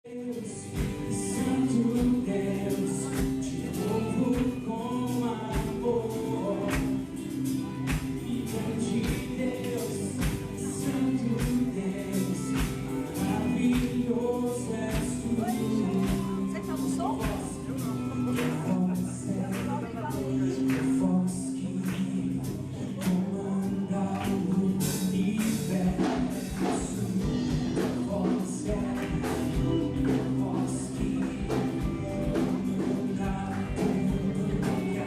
Santo Deus, te louvo com amor. Filho de Deus, Santo Deus, maravilhoso és tu. Você tá no som? Voz que comanda o universo. Voz que comanda tudo e a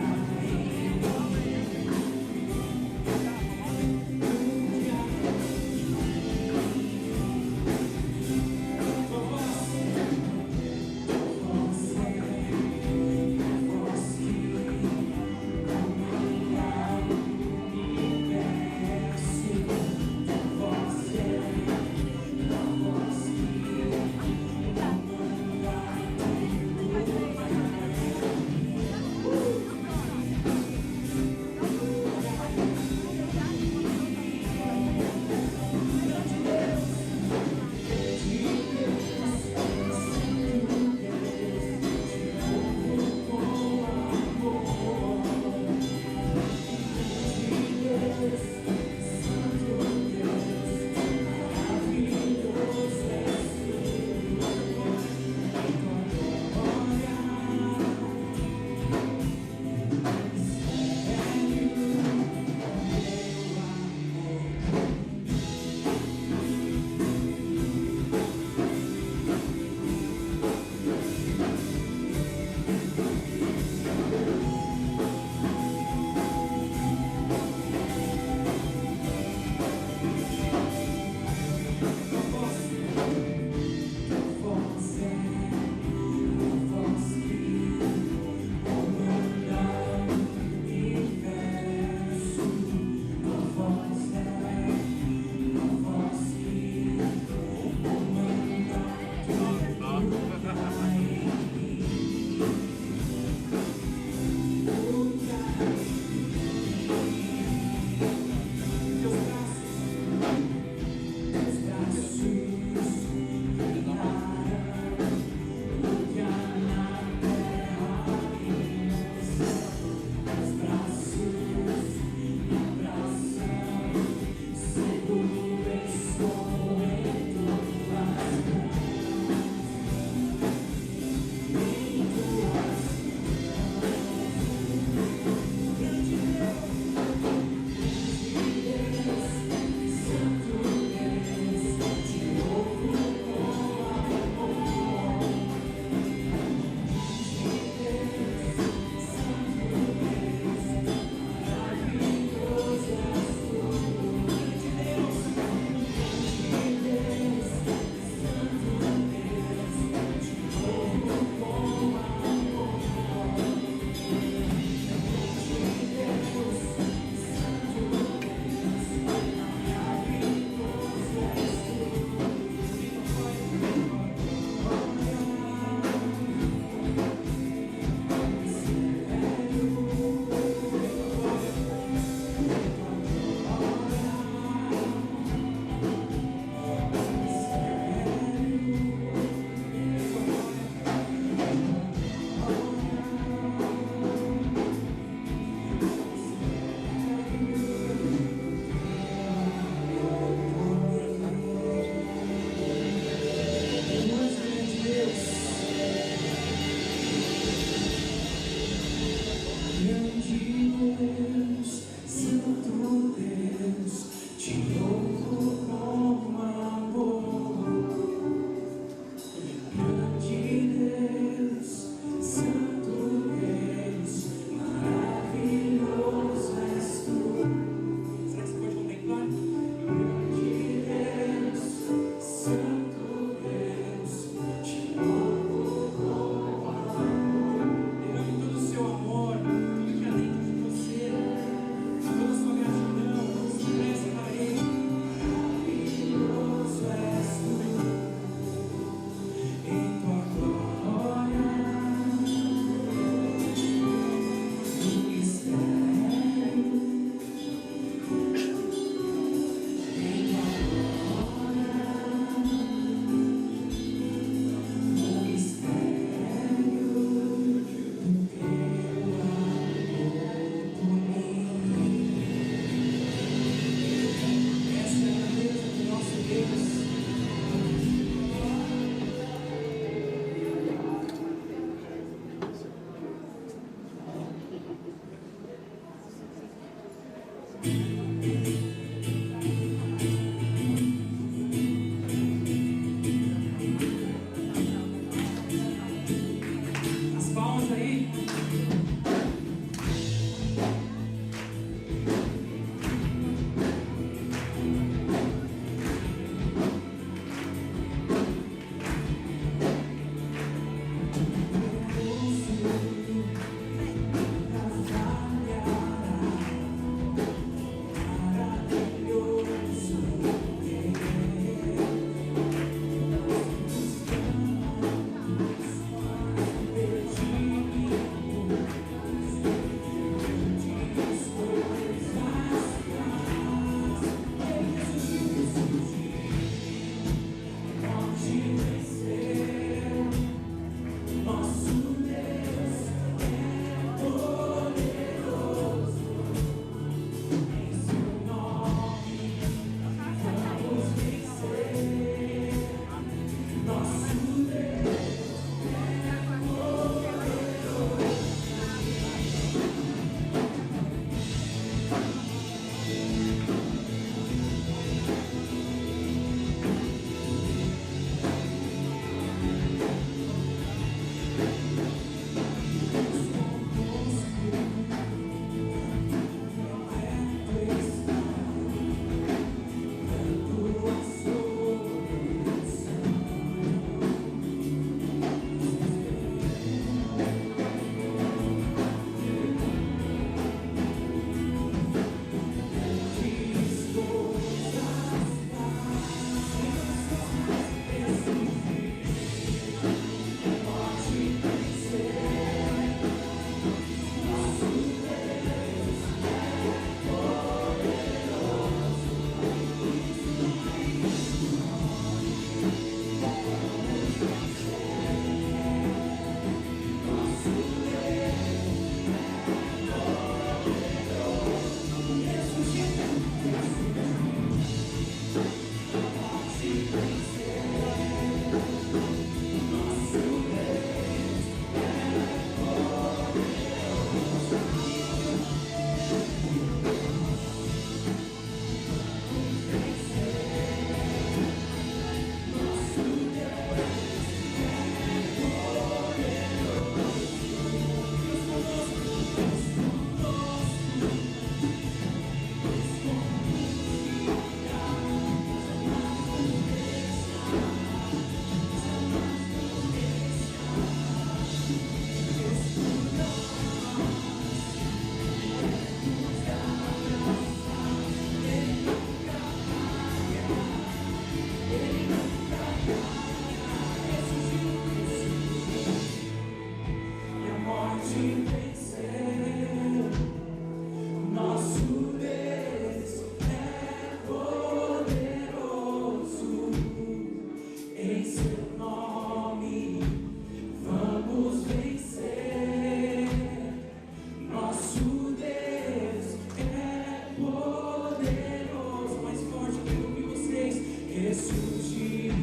ressurgir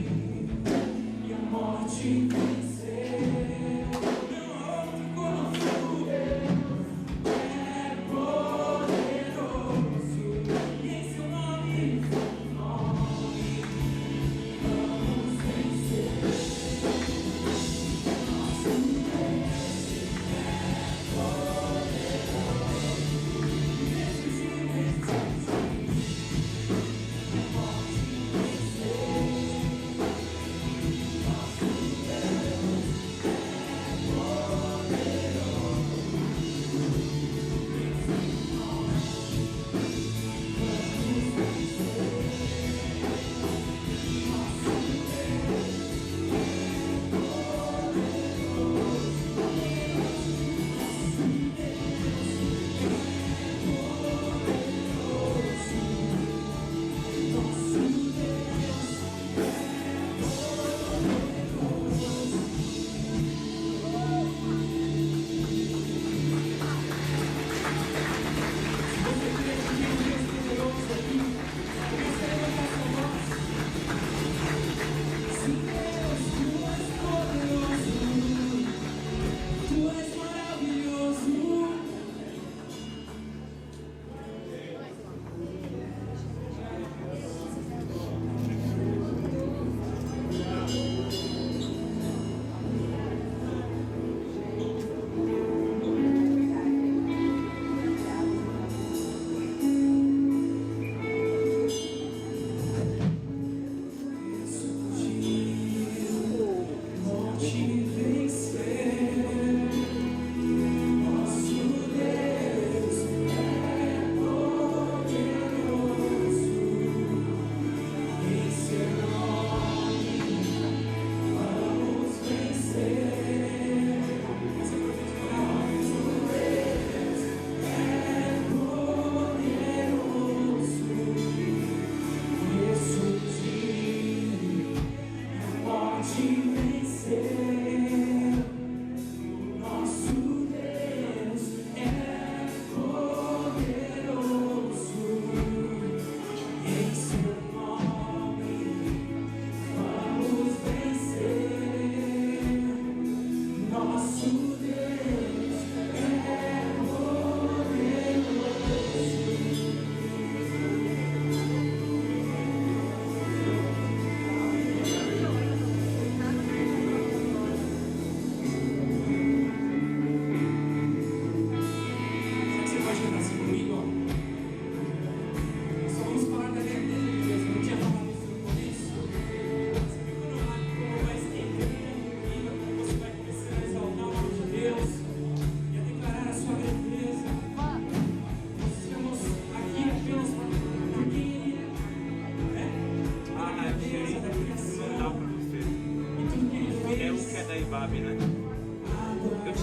e a morte vencer. Não há outro como é poderoso e em seu nome vamos vencer.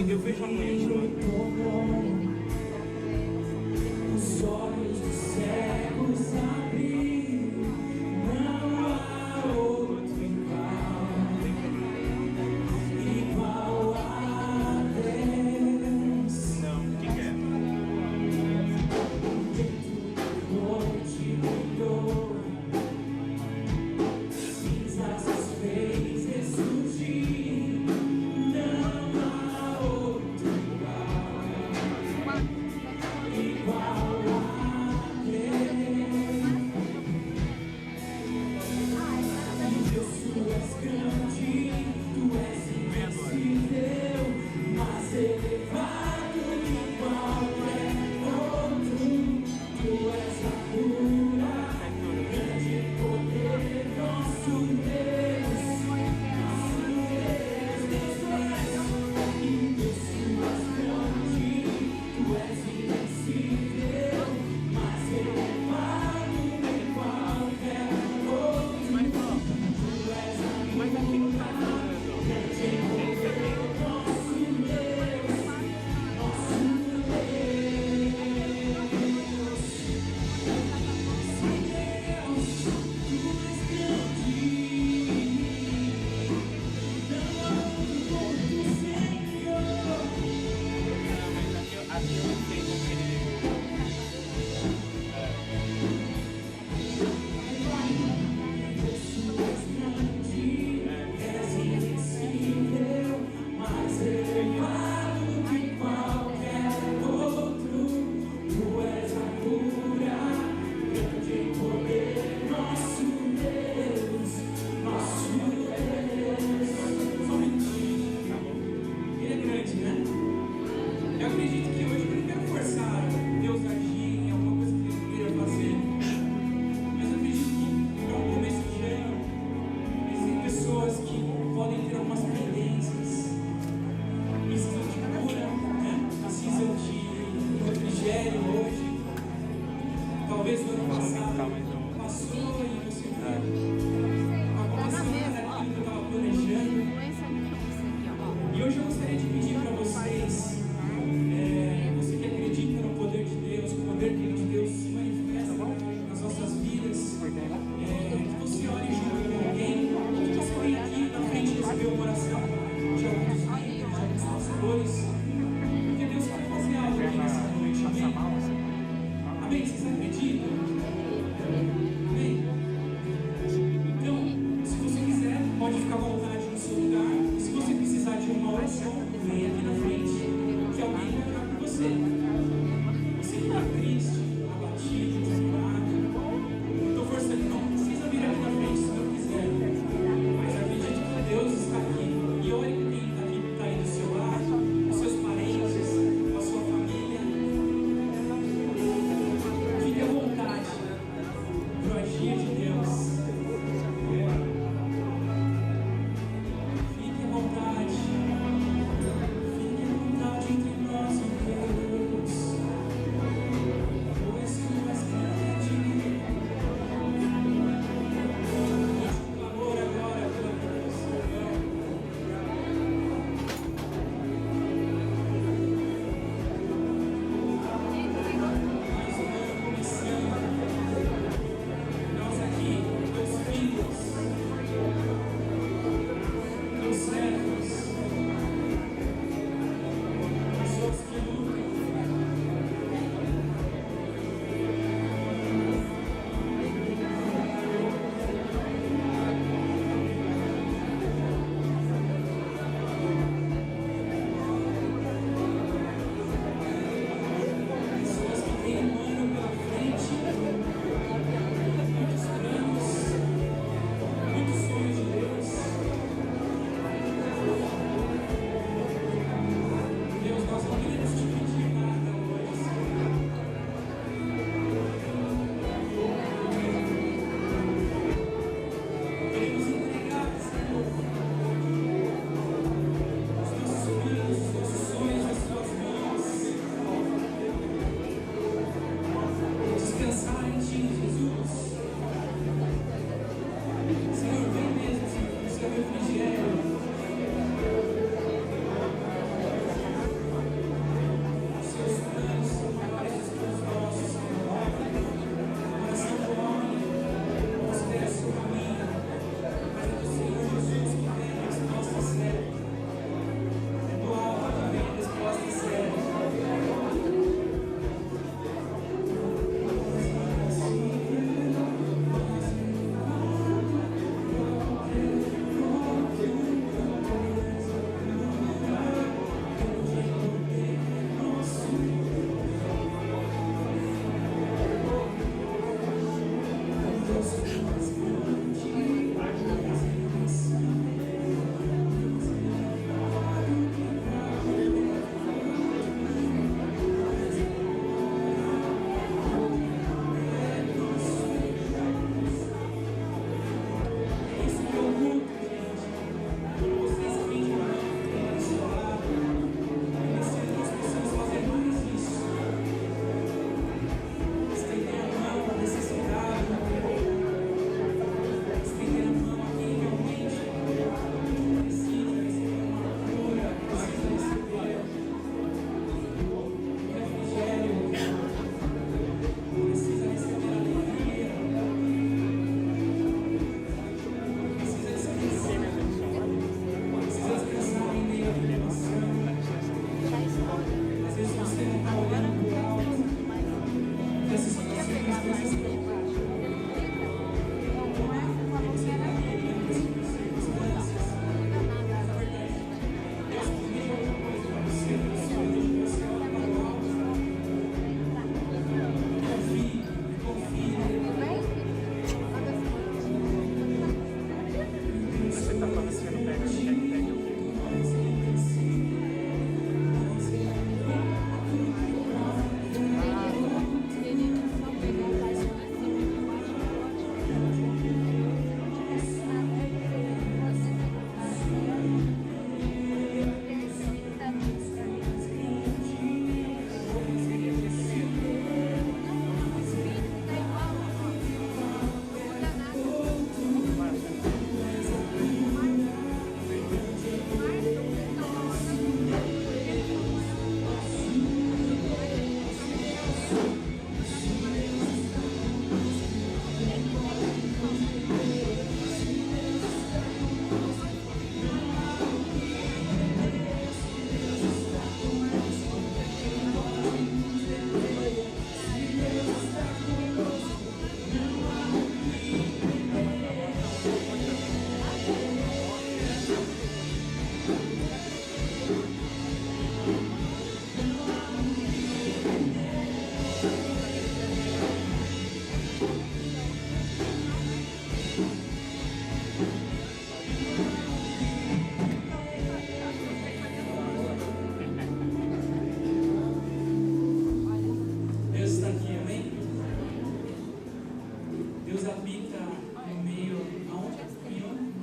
Eu vejo amanhã, os olhos dos cegos abrir, não há outro igual a Deus. Não, o que é? Dentro do monte brilhou, cinzas as fez ressurgir, não há outro igual a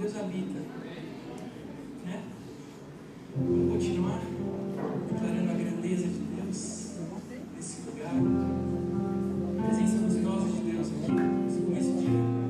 Deus habita, né? Vamos continuar declarando a grandeza de Deus nesse lugar, a presença gloriosa de Deus aqui, nesse dia.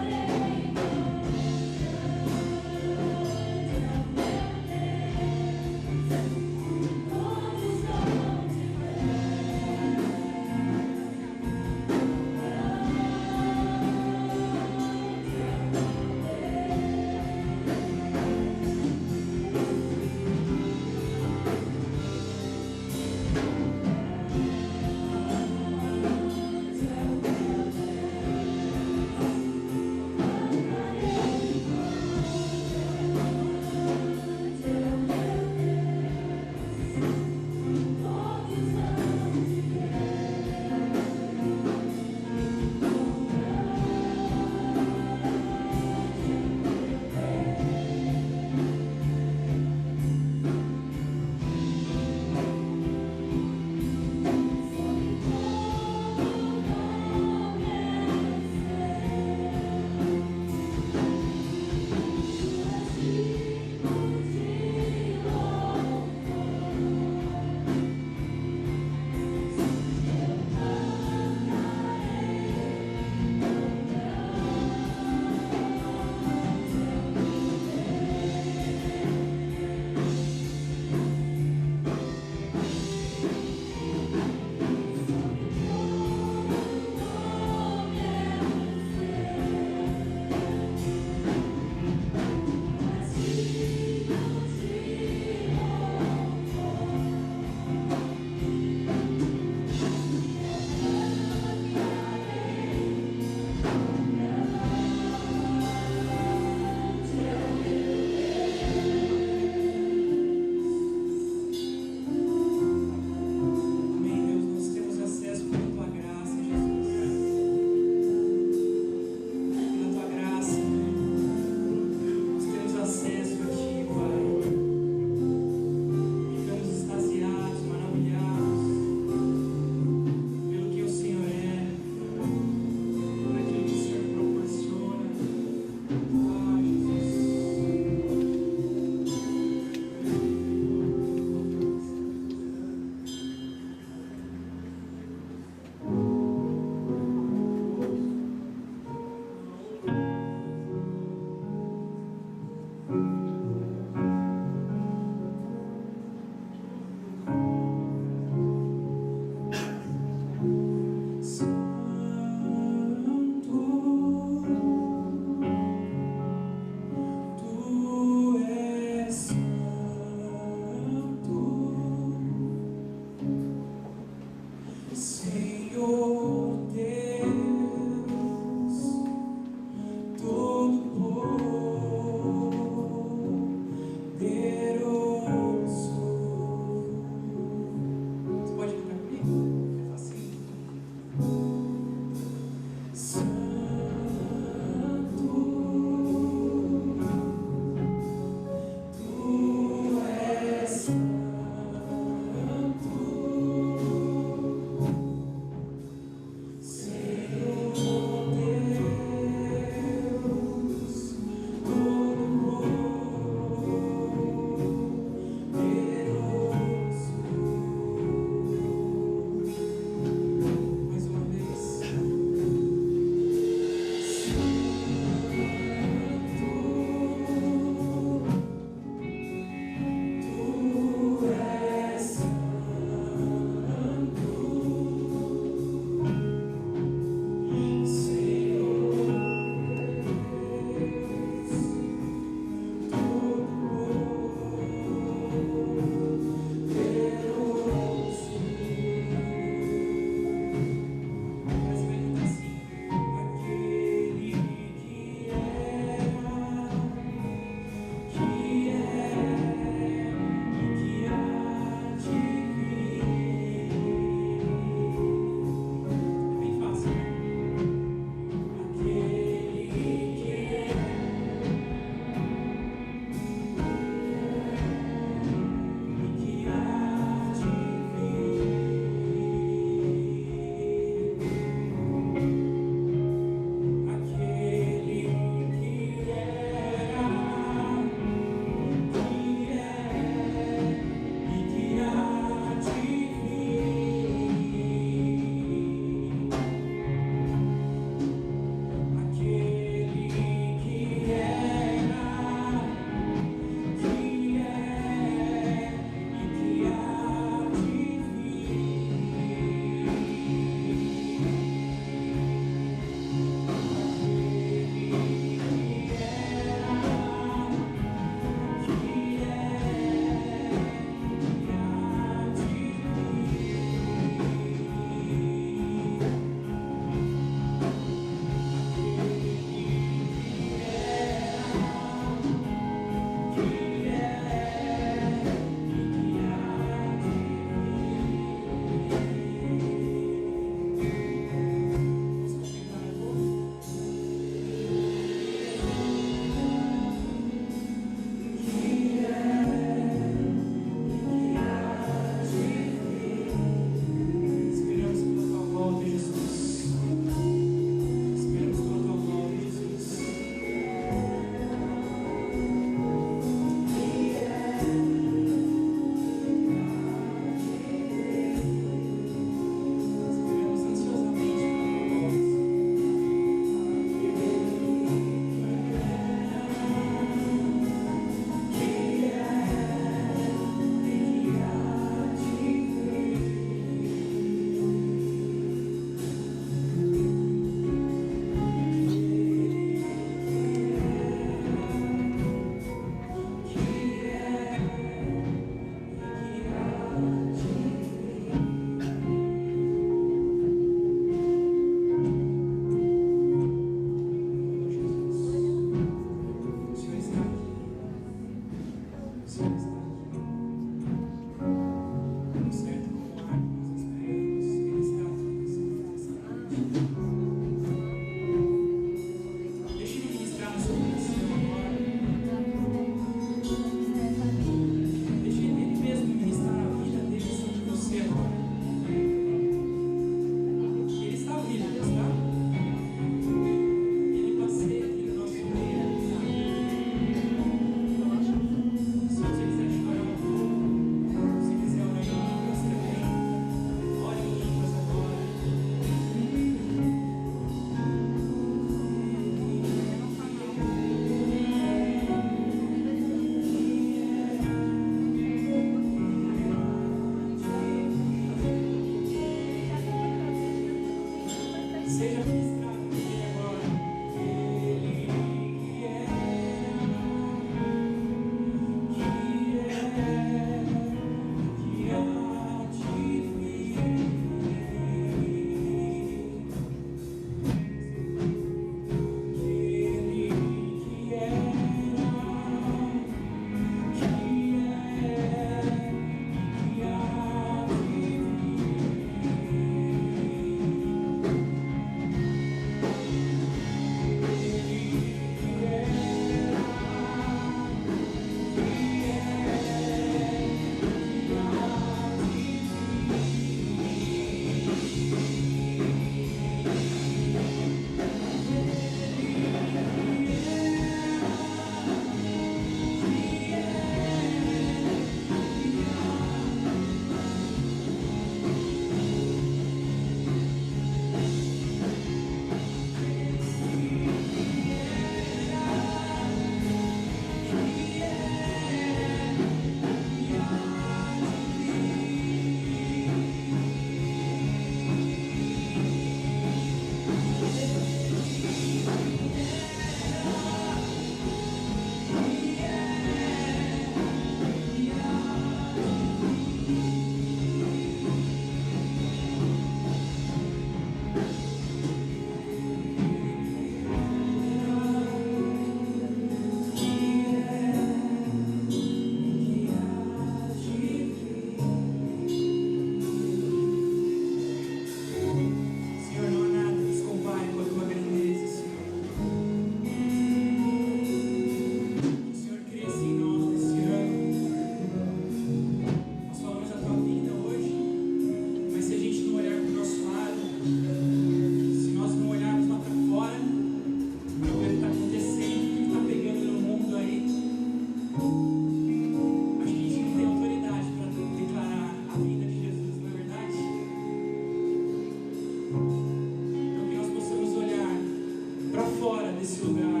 desse lugar,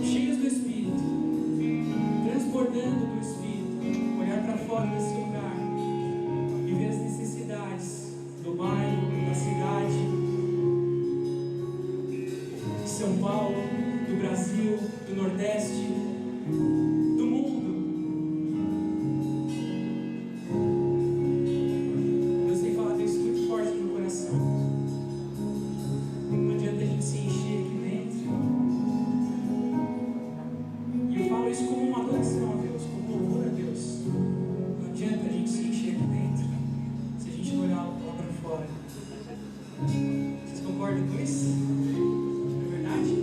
cheias do Espírito, transbordando do Espírito, olhar para fora desse lugar e ver as necessidades do bairro, da cidade, de São Paulo, do Brasil, do Nordeste, do mundo. Deus tem falado isso muito forte no meu coração. Não adianta a gente se encher aqui dentro. E eu falo isso como uma adoração a Deus, como louvor a Deus. Não adianta a gente se encher aqui dentro se a gente não olhar lá para fora. Vocês concordam com isso? Não é verdade?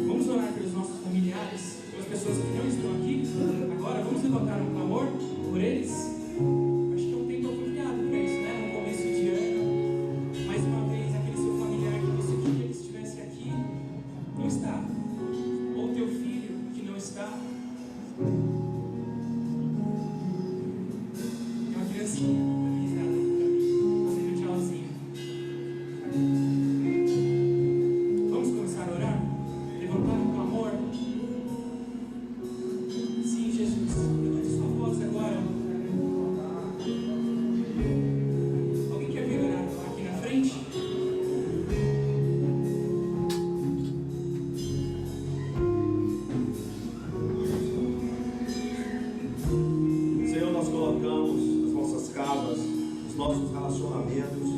Vamos orar pelos nossos familiares, pelas pessoas que não estão aqui. Agora vamos levantar um clamor por eles. Acho que é um tempo apropriado para isso, né? No começo de ano. Mais uma vez, aquele seu familiar que você queria que ele estivesse aqui, não está. Ou teu filho que não está. É uma criancinha organizada para mim, fazendo um tchauzinho. Vamos começar a orar? Levantar um clamor? Sim, Jesus. Levante sua voz agora. Alguém quer vir orar aqui na frente? Senhor, nós colocamos as nossas casas, os nossos relacionamentos,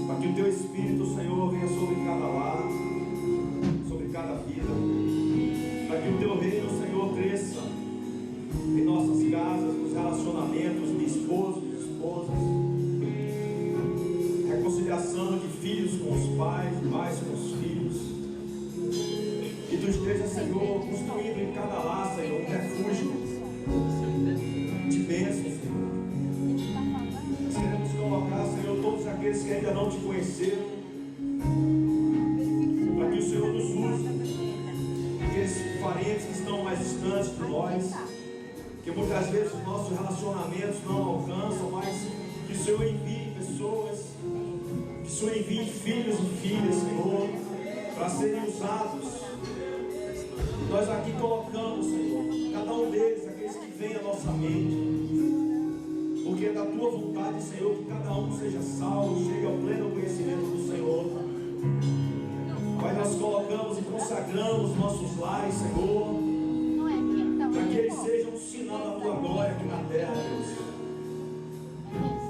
para que o Teu Espírito, Senhor, venha sobre cada lar, sobre cada vida, para que o Teu reino, Senhor, cresça em nossas casas, nos relacionamentos de esposos e esposas, reconciliação de filhos com os pais, de pais com os filhos, que Tu esteja, Senhor, construindo em cada lar, Senhor, um refúgio de bênçãos, Senhor. Nós queremos colocar, Senhor, todos aqueles que ainda não Te conheceram, para que o Senhor nos use, aqueles parentes que estão mais distantes de nós, que muitas vezes os nossos relacionamentos não alcançam, mas que o Senhor envie pessoas, que o Senhor envie filhos e filhas, Senhor, para serem usados. Nós aqui colocamos, Senhor, cada um deles, aqueles que vêm à nossa mente, porque é da Tua vontade, Senhor, que cada um seja salvo, chegue ao pleno conhecimento do Senhor. Pai, nós colocamos e consagramos nossos lares, Senhor, para que eles sejam um sinal da Tua glória aqui na terra, Deus.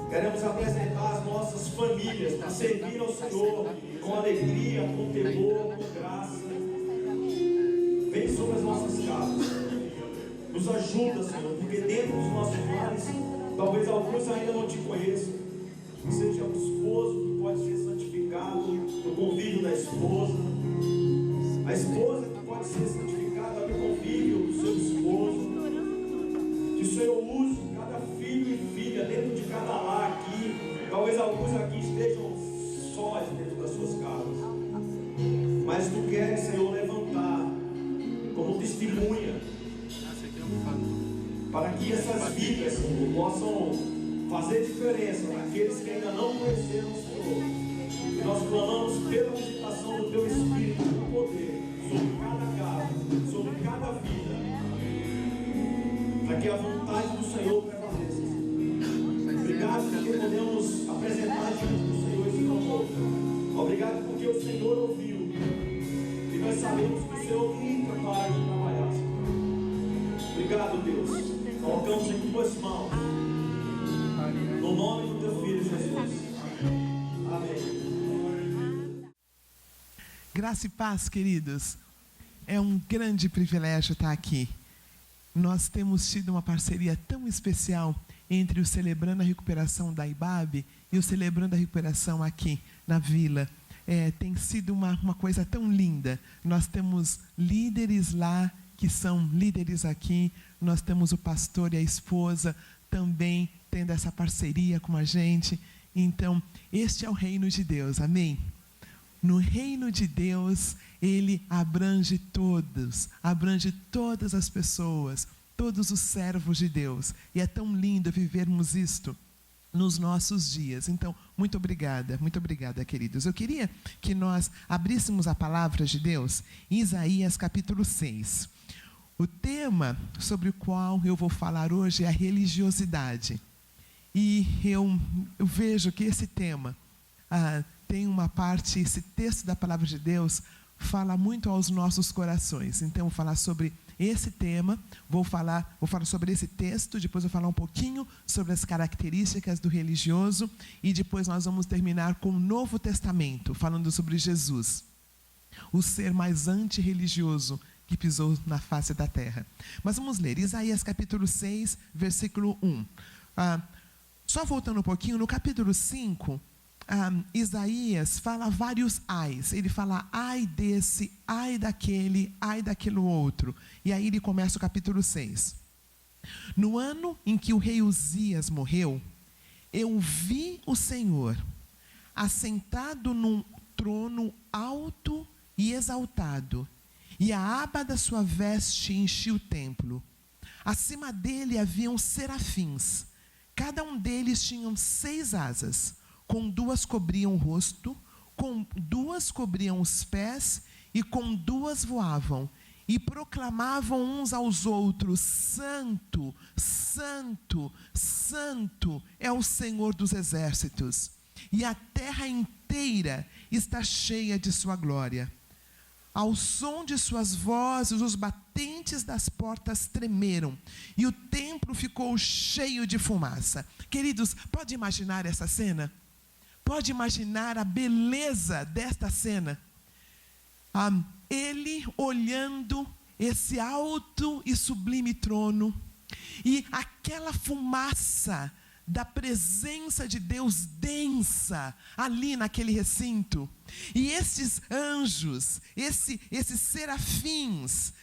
Queremos apresentar as nossas famílias para servir ao Senhor com alegria, com temor, com graça. Vem sobre as nossas casas, nos ajuda, Senhor, porque dentro dos nossos lares, talvez alguns ainda não Te conheçam, seja o esposo que pode ser santificado no convívio da esposa, a esposa que pode ser santificada no convívio do seu esposo, que o Senhor use cada filho e filha dentro de cada lar aqui, talvez alguns aqui estejam sós dentro das suas casas, mas Tu queres, Senhor, levantar como testemunha, para que essas vidas, Senhor, possam fazer diferença naqueles que ainda não conheceram o Senhor. E nós clamamos pela visitação do Teu Espírito com poder sobre cada casa, sobre cada vida, para que a vontade do Senhor prevaleça. Obrigado porque podemos apresentar diante do Senhor esse clamor. Obrigado porque o Senhor ouviu. E nós sabemos que o Senhor nunca para de trabalhar. Obrigado, Deus. Colocamos em Tuas mãos. No nome do Teu Filho Jesus. Amém. Graça e paz, queridos. É um grande privilégio estar aqui. Nós temos tido uma parceria tão especial entre o Celebrando a Recuperação da IBAB e o Celebrando a Recuperação aqui na Vila. Tem sido uma coisa tão linda. Nós temos líderes lá que são líderes aqui. Nós temos o pastor e a esposa também tendo essa parceria com a gente. Então, este é o reino de Deus, amém? No reino de Deus, Ele abrange todas as pessoas, todos os servos de Deus. E é tão lindo vivermos isto. nos nossos dias. Então, muito obrigada, queridos. Eu queria que nós abríssemos a palavra de Deus em Isaías capítulo 6. O tema sobre o qual eu vou falar hoje é a religiosidade. E eu vejo que esse tema tem uma parte, esse texto da palavra de Deus fala muito aos nossos corações. Então, eu vou falar sobre esse tema, vou falar sobre esse texto, depois vou falar um pouquinho sobre as características do religioso e depois nós vamos terminar com o Novo Testamento, falando sobre Jesus, o ser mais antirreligioso que pisou na face da terra. Mas vamos ler Isaías capítulo 6, versículo 1. Só voltando um pouquinho, no capítulo 5, Isaías fala vários ais. Ele fala ai desse, ai daquele outro. E aí ele começa o capítulo 6. No ano em que o rei Uzias morreu, eu vi o Senhor assentado num trono alto e exaltado, e a aba da sua veste enchia o templo. Acima dele haviam serafins, cada um deles tinha 6 asas. Com 2 cobriam o rosto, com 2 cobriam os pés, e com 2 voavam, e proclamavam uns aos outros: Santo, Santo, Santo é o Senhor dos exércitos, e a terra inteira está cheia de sua glória. Ao som de suas vozes, os batentes das portas tremeram, e o templo ficou cheio de fumaça. Queridos, pode imaginar essa cena? Pode imaginar a beleza desta cena? Ele olhando esse alto e sublime trono, e aquela fumaça da presença de Deus densa ali naquele recinto, e esses anjos, esses serafins,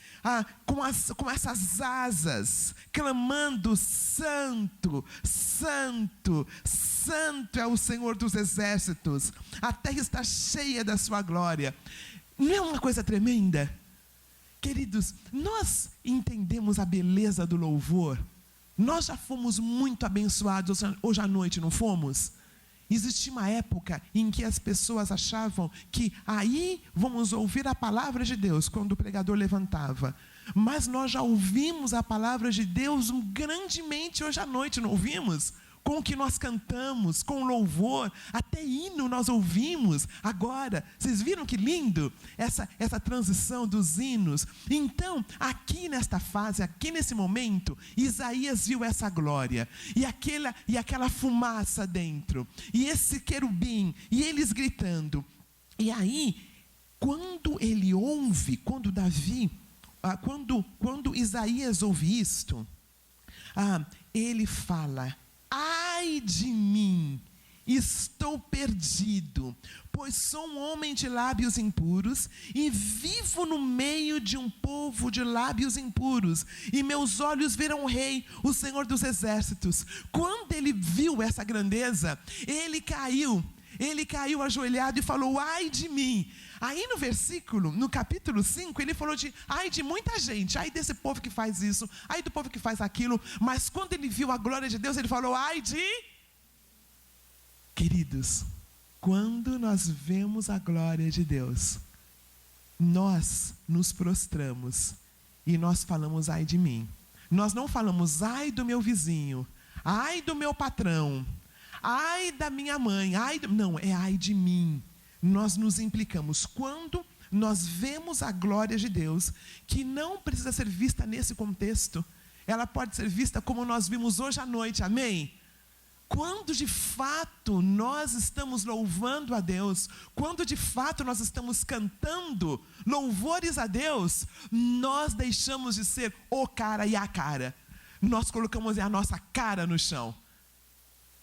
com essas asas, clamando: Santo, Santo, Santo é o Senhor dos exércitos, a terra está cheia da sua glória. Não é uma coisa tremenda? Queridos, nós entendemos a beleza do louvor. Nós já fomos muito abençoados hoje à noite, não fomos? Existia uma época em que as pessoas achavam que aí vamos ouvir a palavra de Deus quando o pregador levantava. Mas nós já ouvimos a palavra de Deus grandemente hoje à noite, não ouvimos? Com o que nós cantamos, com louvor, até hino nós ouvimos agora. Vocês viram que lindo essa transição dos hinos? Então, aqui nesta fase, aqui nesse momento, Isaías viu essa glória, e aquela fumaça dentro, e esse querubim, e eles gritando. E aí, quando ele ouve, quando Isaías ouve isto, ele fala: ai de mim, estou perdido, pois sou um homem de lábios impuros e vivo no meio de um povo de lábios impuros, e meus olhos viram o Rei, o Senhor dos exércitos. Quando ele viu essa grandeza, ele caiu ajoelhado e falou: ai de mim. Aí no capítulo 5, ele falou ai de muita gente, ai desse povo que faz isso, ai do povo que faz aquilo. Mas quando ele viu a glória de Deus, ele falou: ai de... Queridos, quando nós vemos a glória de Deus, nós nos prostramos e nós falamos: ai de mim. Nós não falamos: ai do meu vizinho, ai do meu patrão, ai da minha mãe, não, é ai de mim. Nós nos implicamos quando nós vemos a glória de Deus, que não precisa ser vista nesse contexto. Ela pode ser vista como nós vimos hoje à noite, amém? Quando de fato nós estamos louvando a Deus, quando de fato nós estamos cantando louvores a Deus, nós deixamos de ser o cara e a cara. Nós colocamos a nossa cara no chão.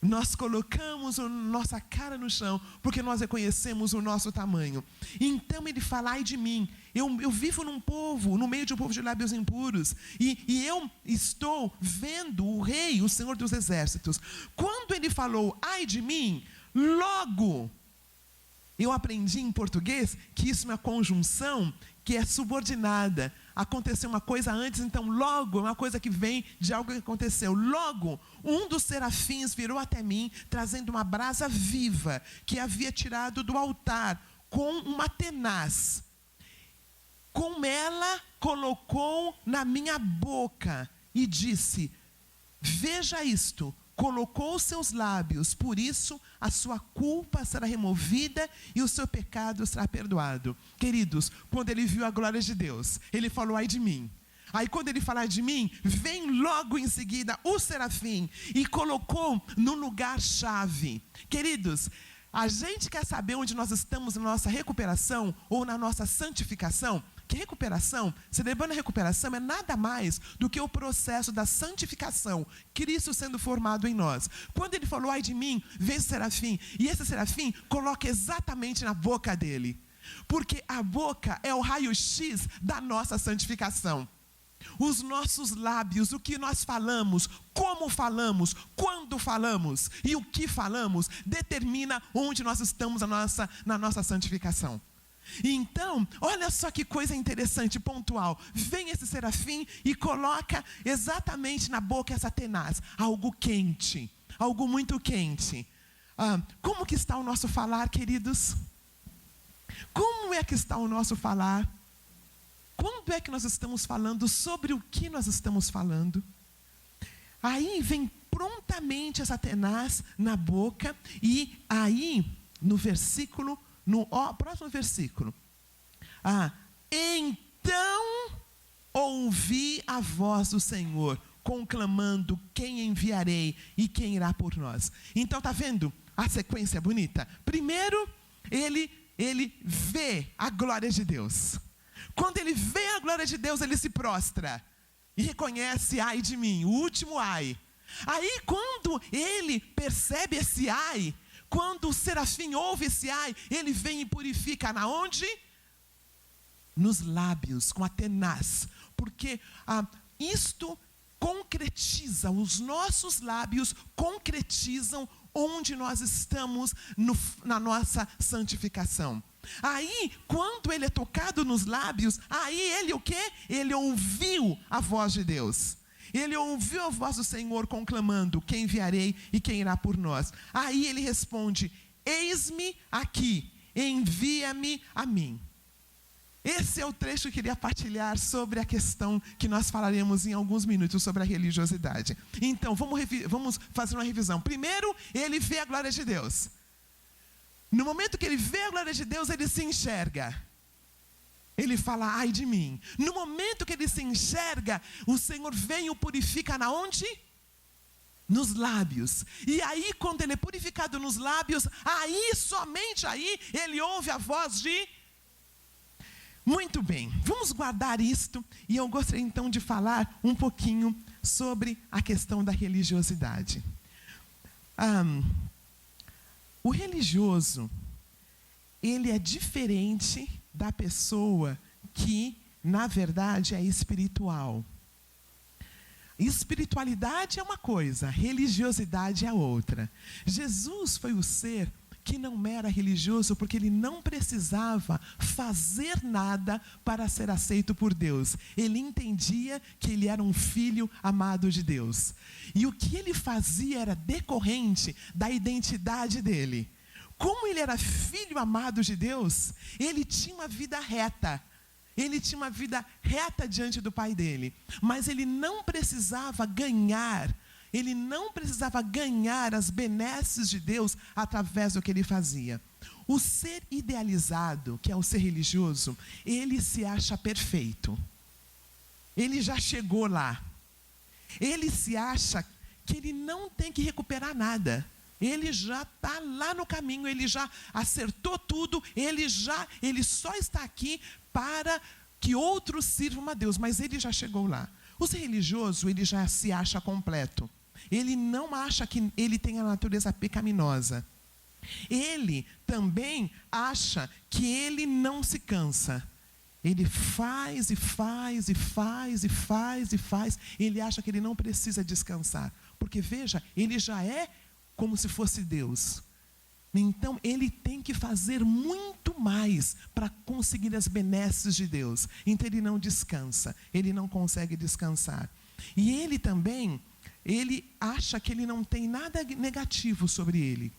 Nós colocamos a nossa cara no chão, porque nós reconhecemos o nosso tamanho. Então ele fala: ai de mim, eu vivo no meio de um povo de lábios impuros, e eu estou vendo o Rei, o Senhor dos exércitos. Quando ele falou ai de mim, logo, eu aprendi em português que isso é uma conjunção que é subordinada. aconteceu uma coisa antes, então logo, é uma coisa que vem de algo que aconteceu. Logo, um dos serafins virou até mim, trazendo uma brasa viva, que havia tirado do altar, com uma tenaz. Com ela, colocou na minha boca e disse: veja isto, colocou os seus lábios, por isso a sua culpa será removida e o seu pecado será perdoado. Queridos, quando ele viu a glória de Deus, ele falou: ai de mim. Aí quando ele falar de mim, vem logo em seguida o serafim e colocou no lugar-chave. Queridos, a gente quer saber onde nós estamos na nossa recuperação ou na nossa santificação? Que recuperação, celebrando a recuperação, é nada mais do que o processo da santificação, Cristo sendo formado em nós. Quando ele falou: ai de mim, vem o serafim, e esse serafim coloca exatamente na boca dele, porque a boca é o raio-x da nossa santificação. Os nossos lábios, o que nós falamos, como falamos, quando falamos e o que falamos, determina onde nós estamos na nossa santificação. Então, olha só que coisa interessante, pontual. Vem esse serafim e coloca exatamente na boca essa tenaz, algo quente, algo muito quente. Como que está o nosso falar, queridos? Como é que está o nosso falar? Quando é que nós estamos falando? Sobre o que nós estamos falando? Aí vem prontamente essa tenaz na boca, e aí no versículo, próximo versículo. Então ouvi a voz do Senhor, conclamando: quem enviarei e quem irá por nós? Então está vendo a sequência bonita? Primeiro, ele vê a glória de Deus. Quando ele vê a glória de Deus, ele se prostra e reconhece: ai de mim, o último ai. Aí quando ele percebe esse ai, quando o serafim ouve esse ai, ele vem e purifica na onde? Nos lábios, com a tenaz. Porque isto concretiza, os nossos lábios concretizam onde nós estamos na nossa santificação. Aí, quando ele é tocado nos lábios, aí ele o quê? Ele ouviu a voz de Deus. Ele ouviu a voz do Senhor conclamando: quem enviarei e quem irá por nós? Aí ele responde: eis-me aqui, envia-me a mim. Esse é o trecho que eu queria partilhar sobre a questão que nós falaremos em alguns minutos sobre a religiosidade. Então, vamos fazer uma revisão. Primeiro, ele vê a glória de Deus. No momento que ele vê a glória de Deus, ele se enxerga. Ele fala: ai de mim. No momento que ele se enxerga, o Senhor vem e o purifica na onde? Nos lábios. E aí, quando ele é purificado nos lábios, aí, somente aí, ele ouve a voz de... Muito bem, vamos guardar isto, e eu gostaria então de falar um pouquinho sobre a questão da religiosidade. O religioso, ele é diferente da pessoa que, na verdade, é espiritual. Espiritualidade é uma coisa, religiosidade é outra. Jesus foi o ser que não era religioso porque ele não precisava fazer nada para ser aceito por Deus. Ele entendia que ele era um filho amado de Deus. E o que ele fazia era decorrente da identidade dele. Como ele era filho amado de Deus, ele tinha uma vida reta. Ele tinha uma vida reta diante do Pai dele. Mas ele não precisava ganhar. Ele não precisava ganhar as benesses de Deus através do que ele fazia. O ser idealizado, que é o ser religioso, ele se acha perfeito. Ele já chegou lá. Ele se acha que ele não tem que recuperar nada. Ele já está lá no caminho, ele já acertou tudo, ele só está aqui para que outros sirvam a Deus, mas ele já chegou lá. O ser religioso, ele já se acha completo. Ele não acha que ele tem a natureza pecaminosa. Ele também acha que ele não se cansa. Ele faz e faz e faz e faz e faz. Ele acha que ele não precisa descansar. Porque veja, ele já é como se fosse Deus. Então, ele tem que fazer muito mais para conseguir as benesses de Deus. Então, ele não descansa, ele não consegue descansar. E ele também, ele acha que ele não tem nada negativo sobre ele.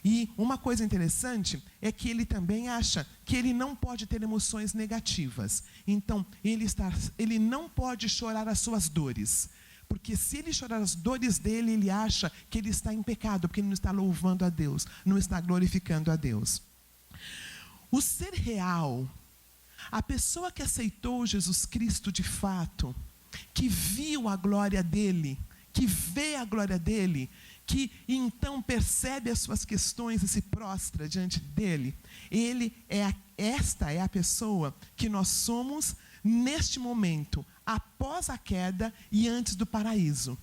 E uma coisa interessante é que ele também acha que ele não pode ter emoções negativas. Então, ele não pode chorar as suas dores. Porque se ele chorar as dores dele, ele acha que ele está em pecado, porque ele não está louvando a Deus, não está glorificando a Deus. O ser real, a pessoa que aceitou Jesus Cristo de fato, que viu a glória dele, que vê a glória dele, que então percebe as suas questões e se prostra diante dele, esta é a pessoa que nós somos neste momento, após a queda e antes do paraíso.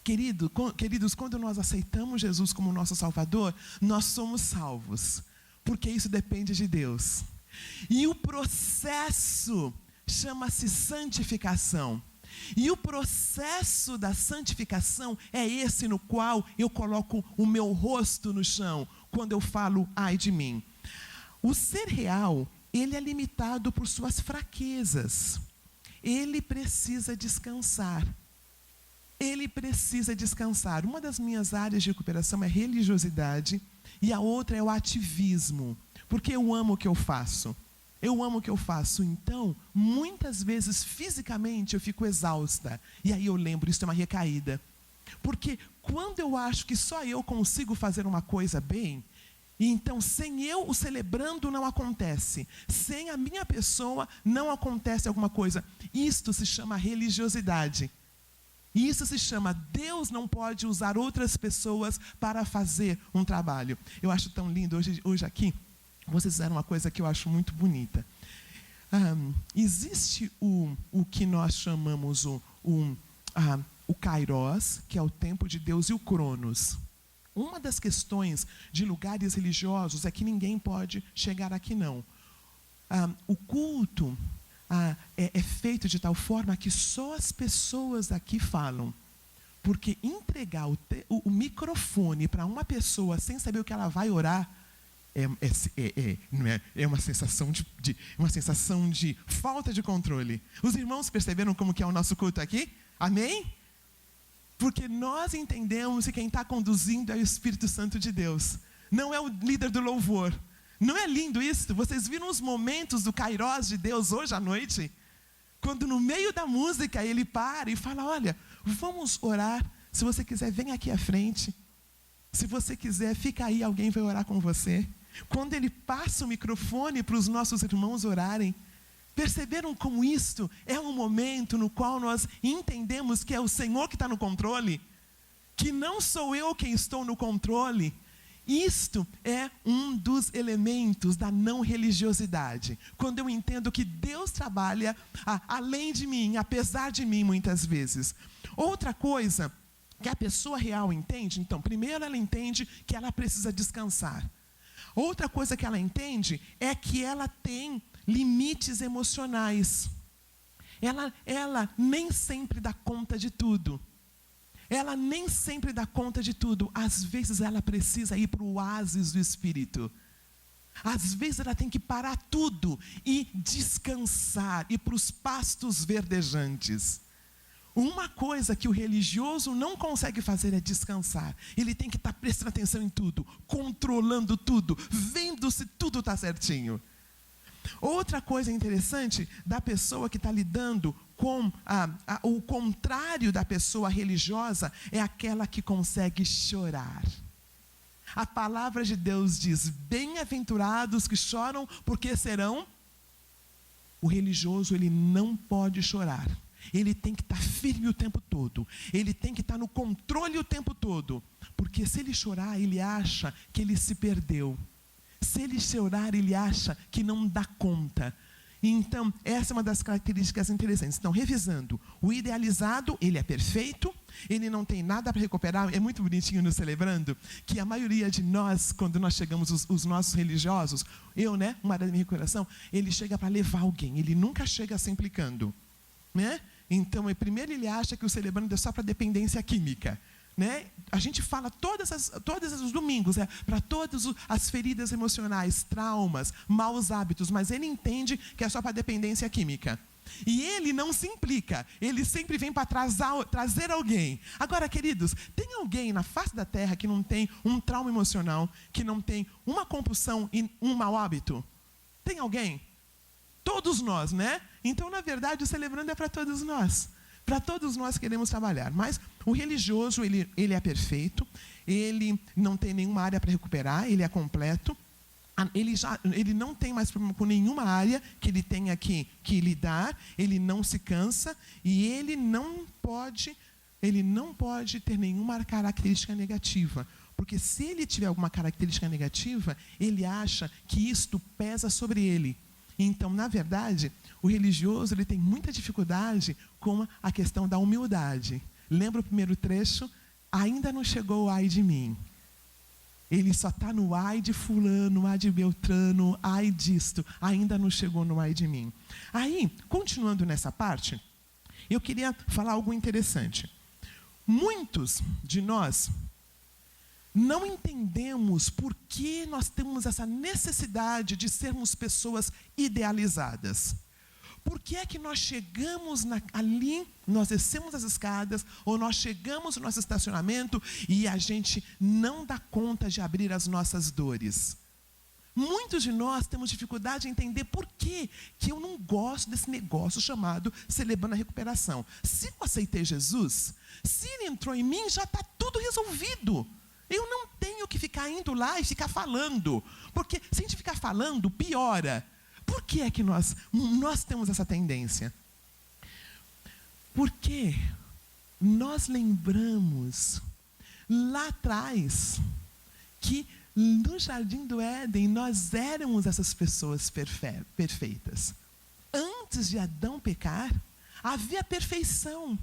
Queridos, quando nós aceitamos Jesus como nosso Salvador, nós somos salvos, porque isso depende de Deus. E o processo chama-se santificação. E o processo da santificação é esse no qual eu coloco o meu rosto no chão, quando eu falo, ai de mim. O ser real, ele é limitado por suas fraquezas. Ele precisa descansar. Ele precisa descansar. Uma das minhas áreas de recuperação é religiosidade e a outra é o ativismo, porque eu amo o que eu faço. Eu amo o que eu faço, então, muitas vezes, fisicamente, eu fico exausta. E aí eu lembro, isso é uma recaída. Porque quando eu acho que só eu consigo fazer uma coisa bem, e então, sem eu o celebrando, não acontece. Sem a minha pessoa, não acontece alguma coisa. Isto se chama religiosidade. Isso se chama, Deus não pode usar outras pessoas para fazer um trabalho. Eu acho tão lindo, hoje aqui, vocês fizeram uma coisa que eu acho muito bonita. Existe o que nós chamamos o Kairos, que é o tempo de Deus, e o Cronos. Uma das questões de lugares religiosos é que ninguém pode chegar aqui, não. O culto é feito de tal forma que só as pessoas aqui falam. Porque entregar o microfone para uma pessoa sem saber o que ela vai orar é uma sensação de falta de controle. Os irmãos perceberam como que é o nosso culto aqui? Amém? Porque nós entendemos que quem está conduzindo é o Espírito Santo de Deus. Não é o líder do louvor. Não é lindo isso? Vocês viram os momentos do Kairos de Deus hoje à noite? Quando no meio da música ele para e fala, olha, vamos orar. Se você quiser, vem aqui à frente. Se você quiser, fica aí, alguém vai orar com você. Quando ele passa o microfone para os nossos irmãos orarem, perceberam como isto é um momento no qual nós entendemos que é o Senhor que está no controle? Que não sou eu quem estou no controle. Isto é um dos elementos da não religiosidade. Quando eu entendo que Deus trabalha além de mim, apesar de mim muitas vezes. Outra coisa que a pessoa real entende, então, primeiro ela entende que ela precisa descansar. Outra coisa que ela entende é que ela tem limites emocionais. Ela nem sempre dá conta de tudo. Ela nem sempre dá conta de tudo. Às vezes ela precisa ir para o oásis do Espírito. Às vezes ela tem que parar tudo e descansar, ir para os pastos verdejantes. Uma coisa que o religioso não consegue fazer é descansar. Ele tem que estar prestando atenção em tudo, controlando tudo, vendo se tudo está certinho. Outra coisa interessante da pessoa que está lidando com o contrário da pessoa religiosa é aquela que consegue chorar. A palavra de Deus diz, bem-aventurados que choram, porque serão... O religioso, ele não pode chorar. Ele tem que estar firme o tempo todo. Ele tem que estar no controle o tempo todo. Porque se ele chorar, ele acha que ele se perdeu. Se ele chorar, ele acha que não dá conta. Então, essa é uma das características interessantes. Então, revisando, o idealizado, ele é perfeito, ele não tem nada para recuperar. É muito bonitinho no Celebrando, que a maioria de nós, quando nós chegamos, os nossos religiosos, uma área da minha recuperação, ele chega para levar alguém, ele nunca chega se implicando. Né? Então, primeiro ele acha que o Celebrando é só para dependência química. né? A gente fala todos os domingos, para todas as feridas emocionais, traumas, maus hábitos, mas ele entende que é só para dependência química. E ele não se implica, ele sempre vem para trazer alguém. Agora, queridos, tem alguém na face da terra que não tem um trauma emocional, que não tem uma compulsão e um mau hábito? Tem alguém? Todos nós, né? Então, na verdade, o Celebrando é para todos nós. Para todos nós queremos trabalhar. Mas o religioso, ele é perfeito, ele não tem nenhuma área para recuperar, ele é completo. Ele não tem mais problema com nenhuma área que ele tenha que lidar, ele não se cansa e ele não pode ter nenhuma característica negativa. Porque se ele tiver alguma característica negativa, ele acha que isto pesa sobre ele. Então, na verdade, o religioso ele tem muita dificuldade com a questão da humildade. Lembra o primeiro trecho? Ainda não chegou o ai de mim. Ele só está no ai de fulano, ai de Beltrano, ai disto. Ainda não chegou no ai de mim. Aí, continuando nessa parte, eu queria falar algo interessante. Muitos de nós não entendemos por que nós temos essa necessidade de sermos pessoas idealizadas. Por que é que nós chegamos ali, nós descemos as escadas, ou nós chegamos no nosso estacionamento e a gente não dá conta de abrir as nossas dores? Muitos de nós temos dificuldade em entender por que eu não gosto desse negócio chamado Celebrando a Recuperação. Se eu aceitei Jesus, se ele entrou em mim, já está tudo resolvido. Eu não tenho que ficar indo lá e ficar falando, porque se a gente ficar falando, piora. Por que é que nós temos essa tendência? Porque nós lembramos lá atrás que no Jardim do Éden nós éramos essas pessoas perfeitas. Antes de Adão pecar, havia perfeição.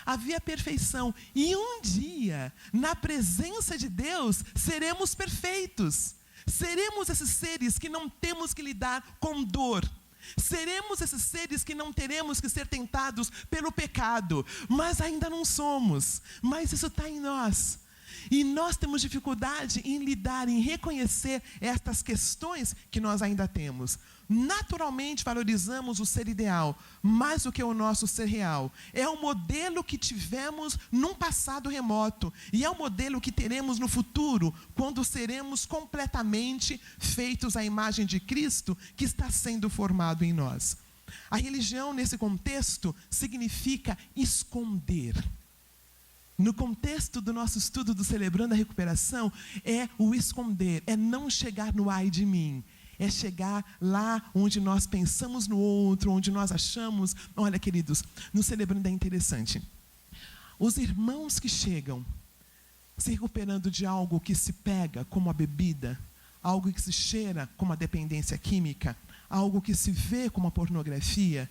Havia perfeição. E um dia, na presença de Deus, seremos perfeitos. Seremos esses seres que não temos que lidar com dor. Seremos esses seres que não teremos que ser tentados pelo pecado. Mas ainda não somos. Mas isso está em nós. E nós temos dificuldade em lidar, em reconhecer estas questões que nós ainda temos. Naturalmente valorizamos o ser ideal, mais do que o nosso ser real. É o modelo que tivemos num passado remoto. E é o modelo que teremos no futuro, quando seremos completamente feitos à imagem de Cristo, que está sendo formado em nós. A religião, nesse contexto, significa esconder. No contexto do nosso estudo do Celebrando a Recuperação, é o esconder, é não chegar no ai de mim. É chegar lá onde nós pensamos no outro, onde nós achamos... Olha, queridos, no Celebrando é interessante. Os irmãos que chegam se recuperando de algo que se pega, como a bebida, algo que se cheira, como a dependência química, algo que se vê, como a pornografia...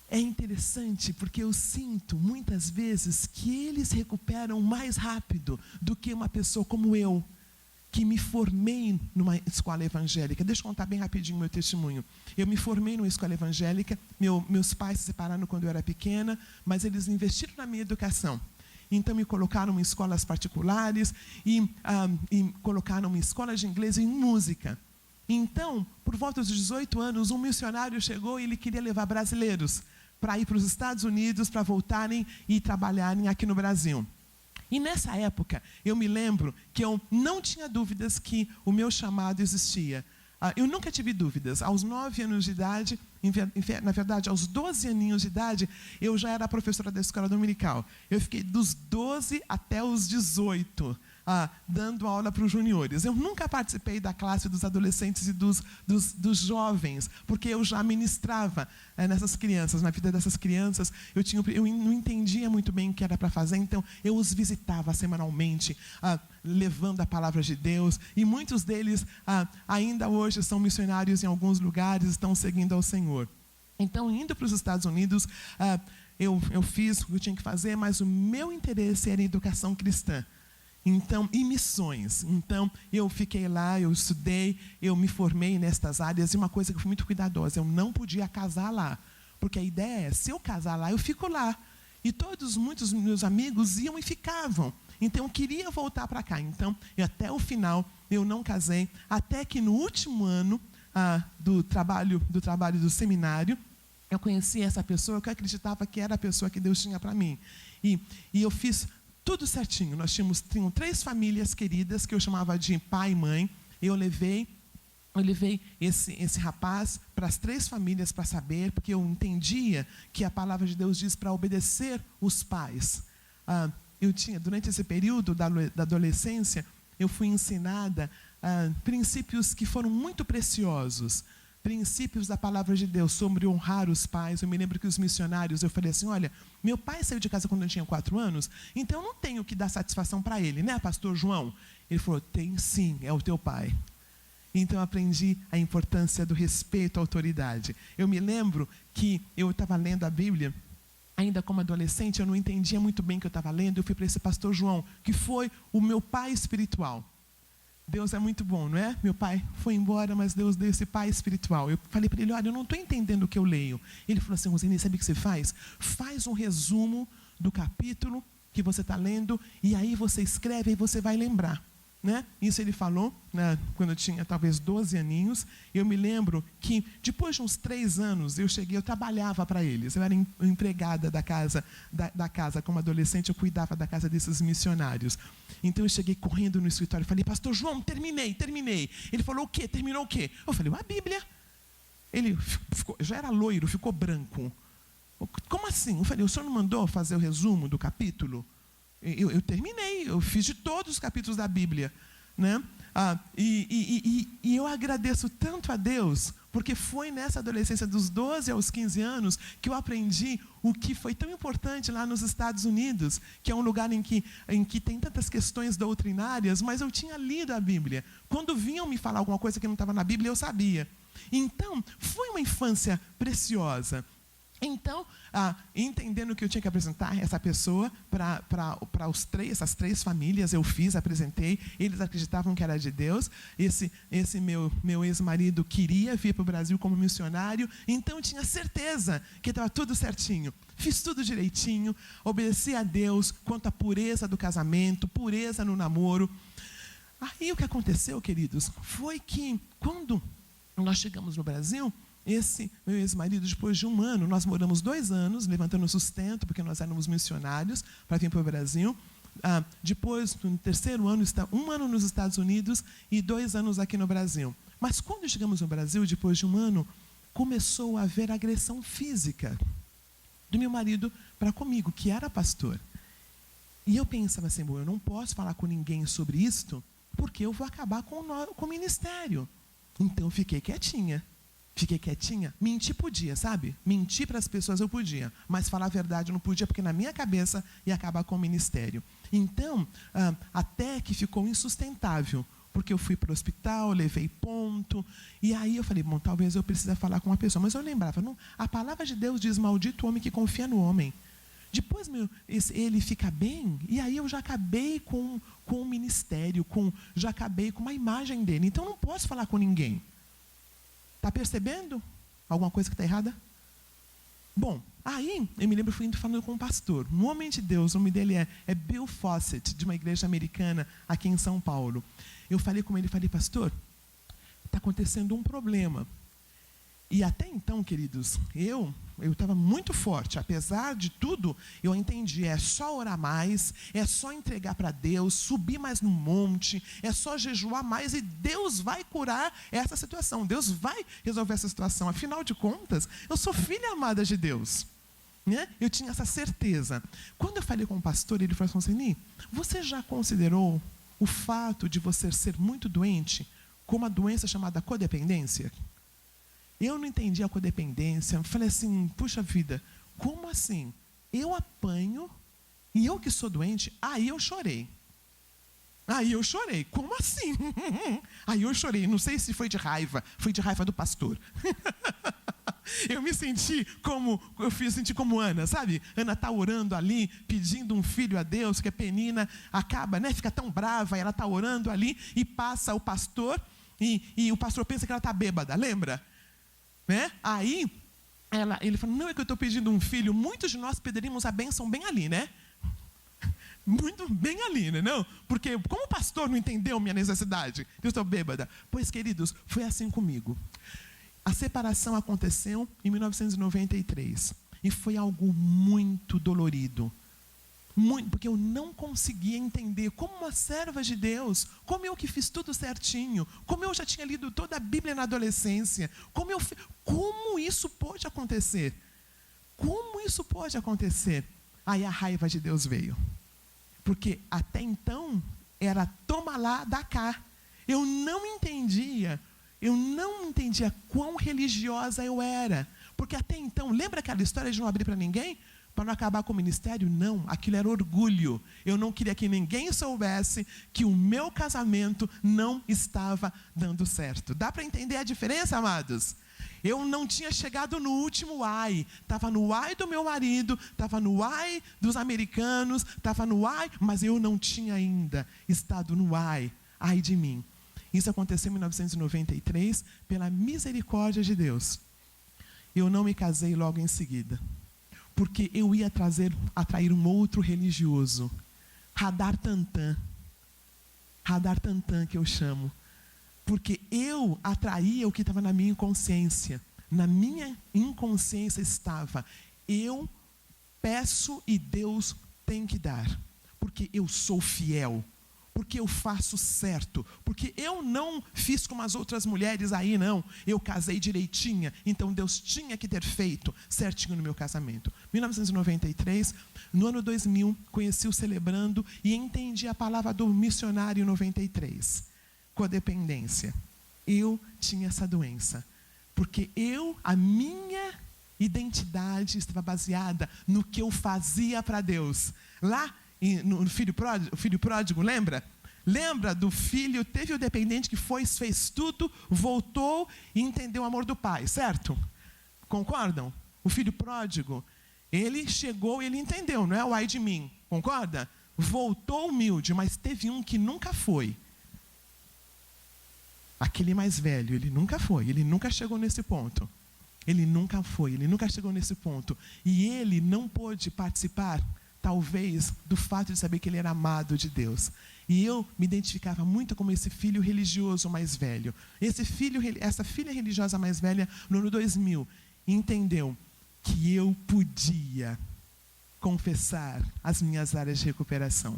É interessante porque eu sinto muitas vezes que eles recuperam mais rápido do que uma pessoa como eu, que me formei numa escola evangélica. Deixa eu contar bem rapidinho meu testemunho. Eu me formei numa escola evangélica, meus pais se separaram quando eu era pequena, mas eles investiram na minha educação. Então me colocaram em escolas particulares e colocaram em escola de inglês e em música. Então, por volta dos 18 anos, um missionário chegou e ele queria levar brasileiros para ir para os Estados Unidos, para voltarem e trabalharem aqui no Brasil. E nessa época, eu me lembro que eu não tinha dúvidas que o meu chamado existia. Eu nunca tive dúvidas. Aos 9 anos de idade, na verdade, aos 12 aninhos de idade, eu já era professora da escola dominical. Eu fiquei dos 12 até os 18, dando aula para os juniores. Eu nunca participei da classe dos adolescentes e dos jovens, porque eu já ministrava nessas crianças, na vida dessas crianças. Eu não entendia muito bem o que era para fazer, então eu os visitava semanalmente, levando a palavra de Deus. E muitos deles ainda hoje são missionários em alguns lugares, estão seguindo ao Senhor. Então, indo para os Estados Unidos, eu fiz o que eu tinha que fazer, mas o meu interesse era em educação cristã. Então, e missões. Então, eu fiquei lá, eu estudei, eu me formei nestas áreas. E uma coisa que eu fui muito cuidadosa, eu não podia casar lá. Porque a ideia é, se eu casar lá, eu fico lá. E muitos dos meus amigos iam e ficavam. Então, eu queria voltar para cá. Então, até o final, eu não casei. Até que no último ano do trabalho do seminário, eu conheci essa pessoa que eu acreditava que era a pessoa que Deus tinha para mim. E eu fiz tudo certinho. Tinham 3 famílias queridas que eu chamava de pai e mãe. Eu levei esse rapaz para as 3 famílias para saber, porque eu entendia que a palavra de Deus diz para obedecer os pais. Durante esse período da adolescência, eu fui ensinada princípios que foram muito preciosos. Princípios da palavra de Deus sobre honrar os pais. Eu me lembro que os missionários, eu falei assim, olha, meu pai saiu de casa quando eu tinha 4 anos, então eu não tenho que dar satisfação para ele, né, pastor João? Ele falou, tem sim, é o teu pai. Então, eu aprendi a importância do respeito à autoridade. Eu me lembro que eu estava lendo a Bíblia, ainda como adolescente, eu não entendia muito bem o que eu estava lendo. Eu fui para esse pastor João, que foi o meu pai espiritual. Deus é muito bom, não é? Meu pai foi embora, mas Deus deu esse pai espiritual. Eu falei para ele, olha, eu não estou entendendo o que eu leio. Ele falou assim, Roseni, sabe o que você faz? Faz um resumo do capítulo que você está lendo, e aí você escreve e você vai lembrar. Né? Isso ele falou, né, quando eu tinha talvez 12 aninhos. Eu me lembro que depois de uns 3 anos eu trabalhava para eles. Eu era empregada da casa, como adolescente, eu cuidava da casa desses missionários. Então eu cheguei correndo no escritório e falei, pastor João, terminei. Ele falou, o quê? Terminou o quê? Eu falei, a Bíblia. Ele já era loiro, ficou branco. Como assim? Eu falei, o senhor não mandou fazer o resumo do capítulo? Eu terminei, eu fiz de todos os capítulos da Bíblia, né? E eu agradeço tanto a Deus, porque foi nessa adolescência dos 12 aos 15 anos que eu aprendi o que foi tão importante lá nos Estados Unidos, que é um lugar em que tem tantas questões doutrinárias, mas eu tinha lido a Bíblia. Quando vinham me falar alguma coisa que não estava na Bíblia, eu sabia. Então, foi uma infância preciosa. Então, entendendo que eu tinha que apresentar essa pessoa para essas 3 famílias, eu apresentei, eles acreditavam que era de Deus. Esse meu ex-marido queria vir para o Brasil como missionário, então eu tinha certeza que estava tudo certinho. Fiz tudo direitinho, obedeci a Deus quanto à pureza do casamento, pureza no namoro. Aí o que aconteceu, queridos, foi que quando nós chegamos no Brasil, esse meu ex-marido, depois de 1 ano, nós moramos 2 anos, levantando sustento, porque nós éramos missionários, para vir para o Brasil. Depois, no 3º ano, 1 ano nos Estados Unidos e 2 anos aqui no Brasil. Mas quando chegamos no Brasil, depois de 1 ano, começou a haver agressão física do meu marido para comigo, que era pastor. E eu pensava assim, bom, eu não posso falar com ninguém sobre isto, porque eu vou acabar com o ministério. Então, eu fiquei quietinha. Mentir podia, sabe? Mentir para as pessoas eu podia, mas falar a verdade eu não podia, porque na minha cabeça ia acabar com o ministério. Então, até que ficou insustentável, porque eu fui para o hospital, levei ponto, e aí eu falei, bom, talvez eu precise falar com uma pessoa. Mas eu lembrava, não, a palavra de Deus diz, maldito o homem que confia no homem. Depois ele fica bem, e aí eu já acabei com o ministério, já acabei com uma imagem dele. Então, eu não posso falar com ninguém. Está percebendo alguma coisa que está errada? Bom, aí eu me lembro, fui falando com um pastor, um homem de Deus, o nome dele é Bill Fawcett, de uma igreja americana aqui em São Paulo. Eu falei com ele, pastor, está acontecendo um problema. E até então, queridos, eu estava muito forte. Apesar de tudo, eu entendi, é só orar mais, é só entregar para Deus, subir mais no monte, é só jejuar mais e Deus vai curar essa situação. Deus vai resolver essa situação. Afinal de contas, eu sou filha amada de Deus. Né? Eu tinha essa certeza. Quando eu falei com o pastor, ele falou assim, Roseni, você já considerou o fato de você ser muito doente como uma doença chamada codependência? Eu não entendi a codependência. Eu falei assim, puxa vida, como assim? Eu apanho e eu que sou doente? Aí eu chorei. Como assim? Aí eu chorei. Não sei se foi de raiva do pastor. Eu me senti como Ana, sabe? Ana está orando ali, pedindo um filho a Deus, que a Penina acaba, né? Fica tão brava, e ela está orando ali, e passa o pastor, e o pastor pensa que ela está bêbada, lembra? Né? Aí Ele falou, não, é que eu estou pedindo um filho. Muitos de nós pediríamos a bênção bem ali, né? Muito bem ali, né? Não? Porque como o pastor não entendeu minha necessidade? Eu estou bêbada. Pois, queridos, foi assim comigo. A separação aconteceu em 1993. E foi algo muito dolorido. Muito, porque eu não conseguia entender como uma serva de Deus, como eu que fiz tudo certinho, como eu já tinha lido toda a Bíblia na adolescência, como isso pode acontecer? Como isso pode acontecer? Aí a raiva de Deus veio. Porque até então era toma lá, dá cá. Eu não entendia quão religiosa eu era. Porque até então, lembra aquela história de não abrir para ninguém? Para não acabar com o ministério? Não, aquilo era orgulho. Eu não queria que ninguém soubesse que o meu casamento não estava dando certo. Dá para entender a diferença, amados? Eu não tinha chegado no último ai. Estava no ai do meu marido, estava no ai dos americanos, estava no ai, mas eu não tinha ainda estado no ai de mim. Isso aconteceu em 1993, pela misericórdia de Deus. Eu não me casei logo em seguida, porque eu ia atrair um outro religioso, Radar Tantã que eu chamo, porque eu atraía o que estava na minha inconsciência. Na minha inconsciência estava, eu peço e Deus tem que dar, porque eu sou fiel, porque eu faço certo, porque eu não fiz como as outras mulheres aí, não. Eu casei direitinha, então Deus tinha que ter feito certinho no meu casamento. 1993, no ano 2000, conheci o Celebrando e entendi a palavra do missionário em 93. Codependência. Eu tinha essa doença, porque a minha identidade estava baseada no que eu fazia para Deus. Lá, no filho pródigo, lembra? Lembra do filho, teve o dependente que fez tudo, voltou e entendeu o amor do pai, certo? Concordam? O filho pródigo, ele chegou e ele entendeu, não é o ai de mim, concorda? Voltou humilde, mas teve um que nunca foi. Aquele mais velho, ele nunca foi, ele nunca chegou nesse ponto. Ele nunca chegou nesse ponto. E ele não pôde participar, talvez, do fato de saber que ele era amado de Deus. E eu me identificava muito como esse filho religioso mais velho. Essa filha religiosa mais velha, no ano 2000, entendeu que eu podia confessar as minhas áreas de recuperação.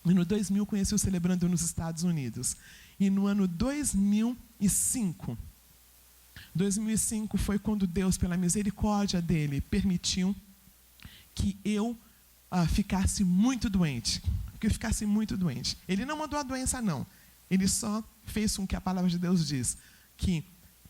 No ano 2000, conheci o Celebrando nos Estados Unidos. E no ano 2005 foi quando Deus, pela misericórdia dele, permitiu que eu ficasse muito doente. Ele não mandou a doença, não. Ele só fez com que a palavra de Deus diz que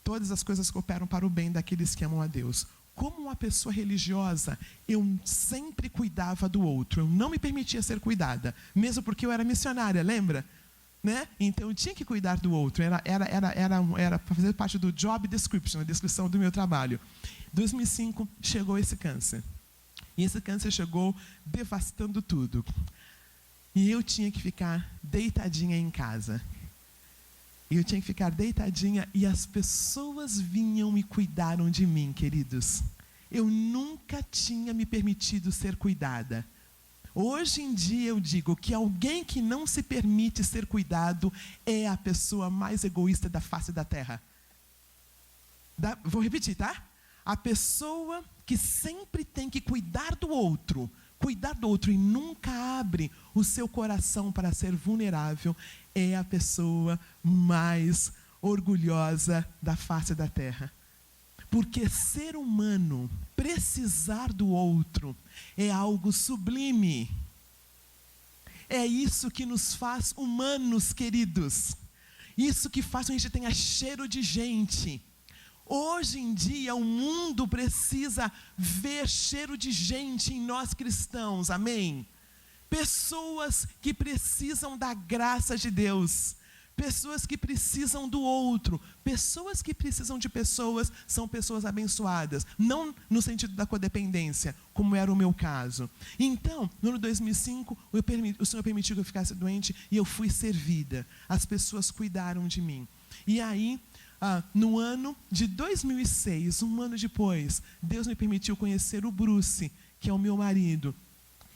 todas as coisas cooperam para o bem daqueles que amam a Deus. Como uma pessoa religiosa, eu sempre cuidava do outro. Eu não me permitia ser cuidada, mesmo porque eu era missionária, lembra? Né? Então eu tinha que cuidar do outro. Era para fazer parte do job description, a descrição do meu trabalho. Em 2005 chegou esse câncer. E esse câncer chegou devastando tudo. E eu tinha que ficar deitadinha em casa. E as pessoas vinham e cuidaram de mim, queridos. Eu nunca tinha me permitido ser cuidada. Hoje em dia eu digo que alguém que não se permite ser cuidado é a pessoa mais egoísta da face da terra. Vou repetir, tá? A pessoa que sempre tem que cuidar do outro e nunca abre o seu coração para ser vulnerável, é a pessoa mais orgulhosa da face da terra. Porque ser humano, precisar do outro, é algo sublime. É isso que nos faz humanos, queridos. Isso que faz com que a gente tenha cheiro de gente. Hoje em dia, o mundo precisa ver cheiro de gente em nós cristãos, amém? Pessoas que precisam da graça de Deus. Pessoas que precisam do outro. Pessoas que precisam de pessoas são pessoas abençoadas. Não no sentido da codependência, como era o meu caso. Então, no ano 2005, o Senhor permitiu que eu ficasse doente e eu fui servida. As pessoas cuidaram de mim. E aí, no ano de 2006, um ano depois, Deus me permitiu conhecer o Bruce, que é o meu marido.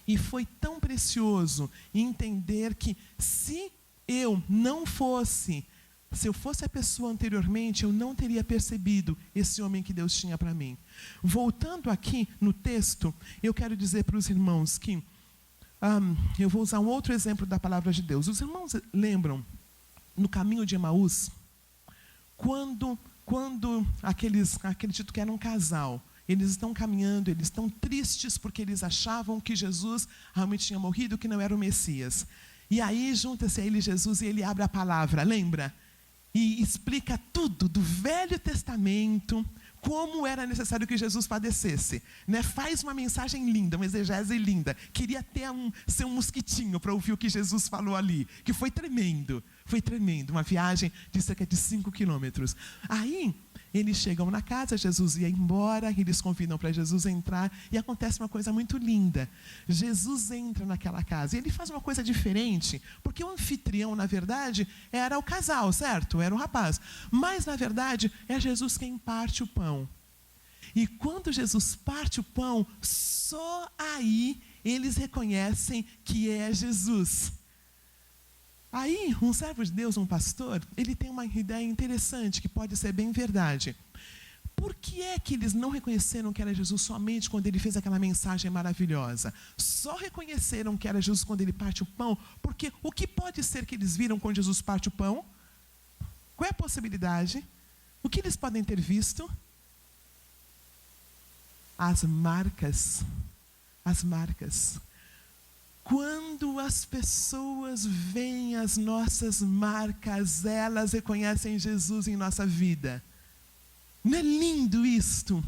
E foi tão precioso entender que se eu fosse a pessoa anteriormente, eu não teria percebido esse homem que Deus tinha para mim. Voltando aqui no texto, eu quero dizer para os irmãos que eu vou usar um outro exemplo da palavra de Deus. Os irmãos lembram, no caminho de Emaús, quando acredito que era um casal, eles estão caminhando, eles estão tristes porque eles achavam que Jesus realmente tinha morrido, que não era o Messias. E aí junta-se a ele Jesus e ele abre a palavra, lembra? E explica tudo do Velho Testamento, como era necessário que Jesus padecesse, né? Faz uma mensagem linda, uma exegese linda. Queria ser um mosquitinho para ouvir o que Jesus falou ali, que foi tremendo, uma viagem de cerca de 5 quilômetros. Aí, eles chegam na casa, Jesus ia embora, eles convidam para Jesus entrar, e acontece uma coisa muito linda. Jesus entra naquela casa, e ele faz uma coisa diferente, porque o anfitrião, na verdade, era o casal, certo? Era o rapaz. Mas, na verdade, é Jesus quem parte o pão. E quando Jesus parte o pão, só aí eles reconhecem que é Jesus. Aí, um servo de Deus, um pastor, ele tem uma ideia interessante, que pode ser bem verdade. Por que é que eles não reconheceram que era Jesus somente quando ele fez aquela mensagem maravilhosa? Só reconheceram que era Jesus quando ele parte o pão, porque o que pode ser que eles viram quando Jesus parte o pão? Qual é a possibilidade? O que eles podem ter visto? As marcas. As marcas. Quando as pessoas veem as nossas marcas, elas reconhecem Jesus em nossa vida. Não é lindo isto?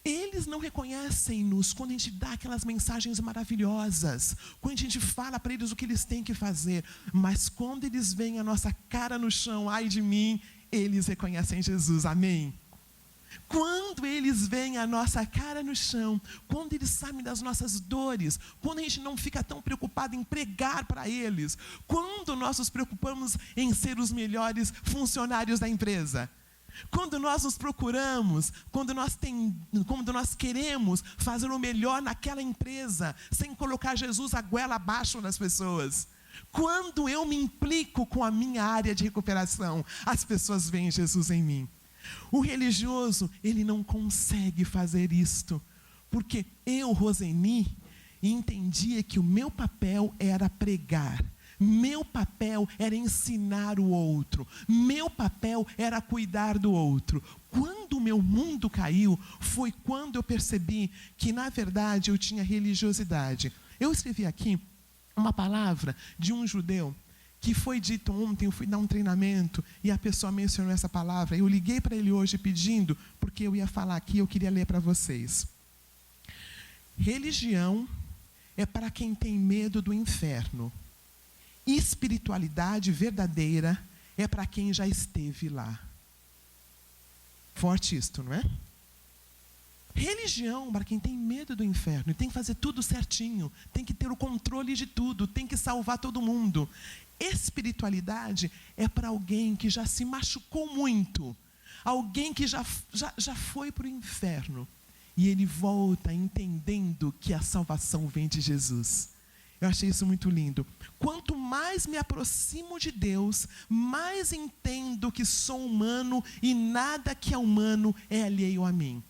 Eles não reconhecem-nos quando a gente dá aquelas mensagens maravilhosas, quando a gente fala para eles o que eles têm que fazer, mas quando eles veem a nossa cara no chão, ai de mim, eles reconhecem Jesus, amém? Quando eles veem a nossa cara no chão, quando eles sabem das nossas dores, quando a gente não fica tão preocupado em pregar para eles, quando nós nos preocupamos em ser os melhores funcionários da empresa, quando nós nos procuramos, quando nós queremos fazer o melhor naquela empresa, sem colocar Jesus a goela abaixo das pessoas, quando eu me implico com a minha área de recuperação, as pessoas veem Jesus em mim. O religioso, ele não consegue fazer isto, porque eu, Roseni, entendia que o meu papel era pregar, meu papel era ensinar o outro, meu papel era cuidar do outro. Quando o meu mundo caiu, foi quando eu percebi que, na verdade, eu tinha religiosidade. Eu escrevi aqui uma palavra de um judeu, que foi dito ontem, eu fui dar um treinamento e a pessoa mencionou essa palavra. Eu liguei para ele hoje pedindo, porque eu ia falar aqui, eu queria ler para vocês. Religião é para quem tem medo do inferno. Espiritualidade verdadeira é para quem já esteve lá. Forte isto, não é? Religião para quem tem medo do inferno, e tem que fazer tudo certinho, tem que ter o controle de tudo, tem que salvar todo mundo. Espiritualidade é para alguém que já se machucou muito, alguém que já foi para o inferno, e ele volta entendendo que a salvação vem de Jesus. Eu achei isso muito lindo. Quanto mais me aproximo de Deus, mais entendo que sou humano e nada que é humano é alheio a mim.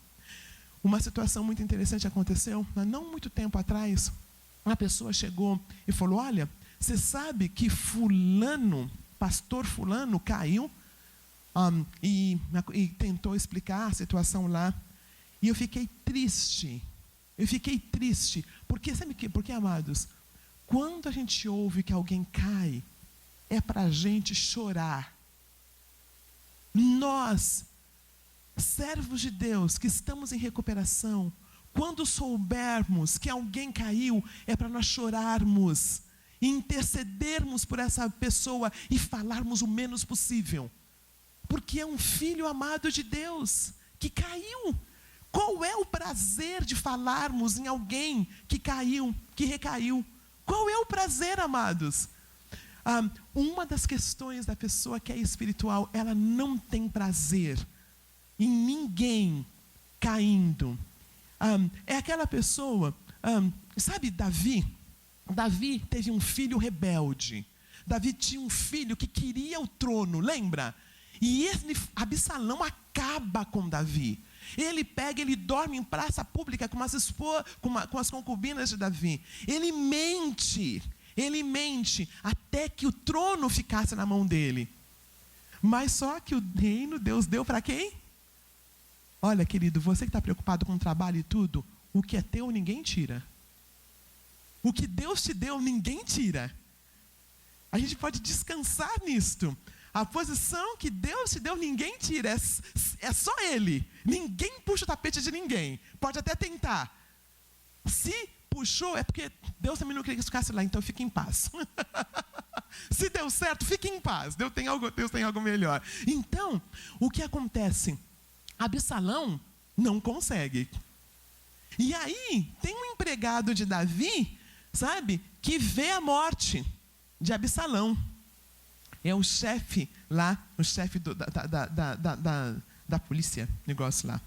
Uma situação muito interessante aconteceu, há não muito tempo atrás. Uma pessoa chegou e falou: olha, você sabe que fulano, pastor fulano, caiu e tentou explicar a situação lá. E eu fiquei triste. Porque, sabe por quê, amados? Quando a gente ouve que alguém cai, é para a gente chorar. Nós, servos de Deus, que estamos em recuperação, quando soubermos que alguém caiu, é para nós chorarmos, e intercedermos por essa pessoa e falarmos o menos possível, porque é um filho amado de Deus que caiu. Qual é o prazer de falarmos em alguém que caiu, que recaiu? Qual é o prazer, amados? uma das questões da pessoa que é espiritual, ela não tem prazer em ninguém caindo. É aquela pessoa, sabe Davi? Davi teve um filho rebelde. Davi tinha um filho que queria o trono, lembra? E Absalão acaba com Davi. Ele pega, ele dorme em praça pública com as concubinas de Davi. Ele mente até que o trono ficasse na mão dele. Mas só que o reino Deus deu para quem? Olha, querido, você que está preocupado com o trabalho e tudo, o que é teu ninguém tira. O que Deus te deu ninguém tira. A gente pode descansar nisto. A posição que Deus te deu, ninguém tira. É só Ele. Ninguém puxa o tapete de ninguém. Pode até tentar. Se puxou, é porque Deus também não queria que ficasse lá, então fique em paz. Se deu certo, fique em paz. Deus tem algo melhor. Então, o que acontece? Absalão não consegue. E aí, tem um empregado de Davi, sabe, que vê a morte de Absalão. É o chefe lá, o chefe da polícia, negócio lá.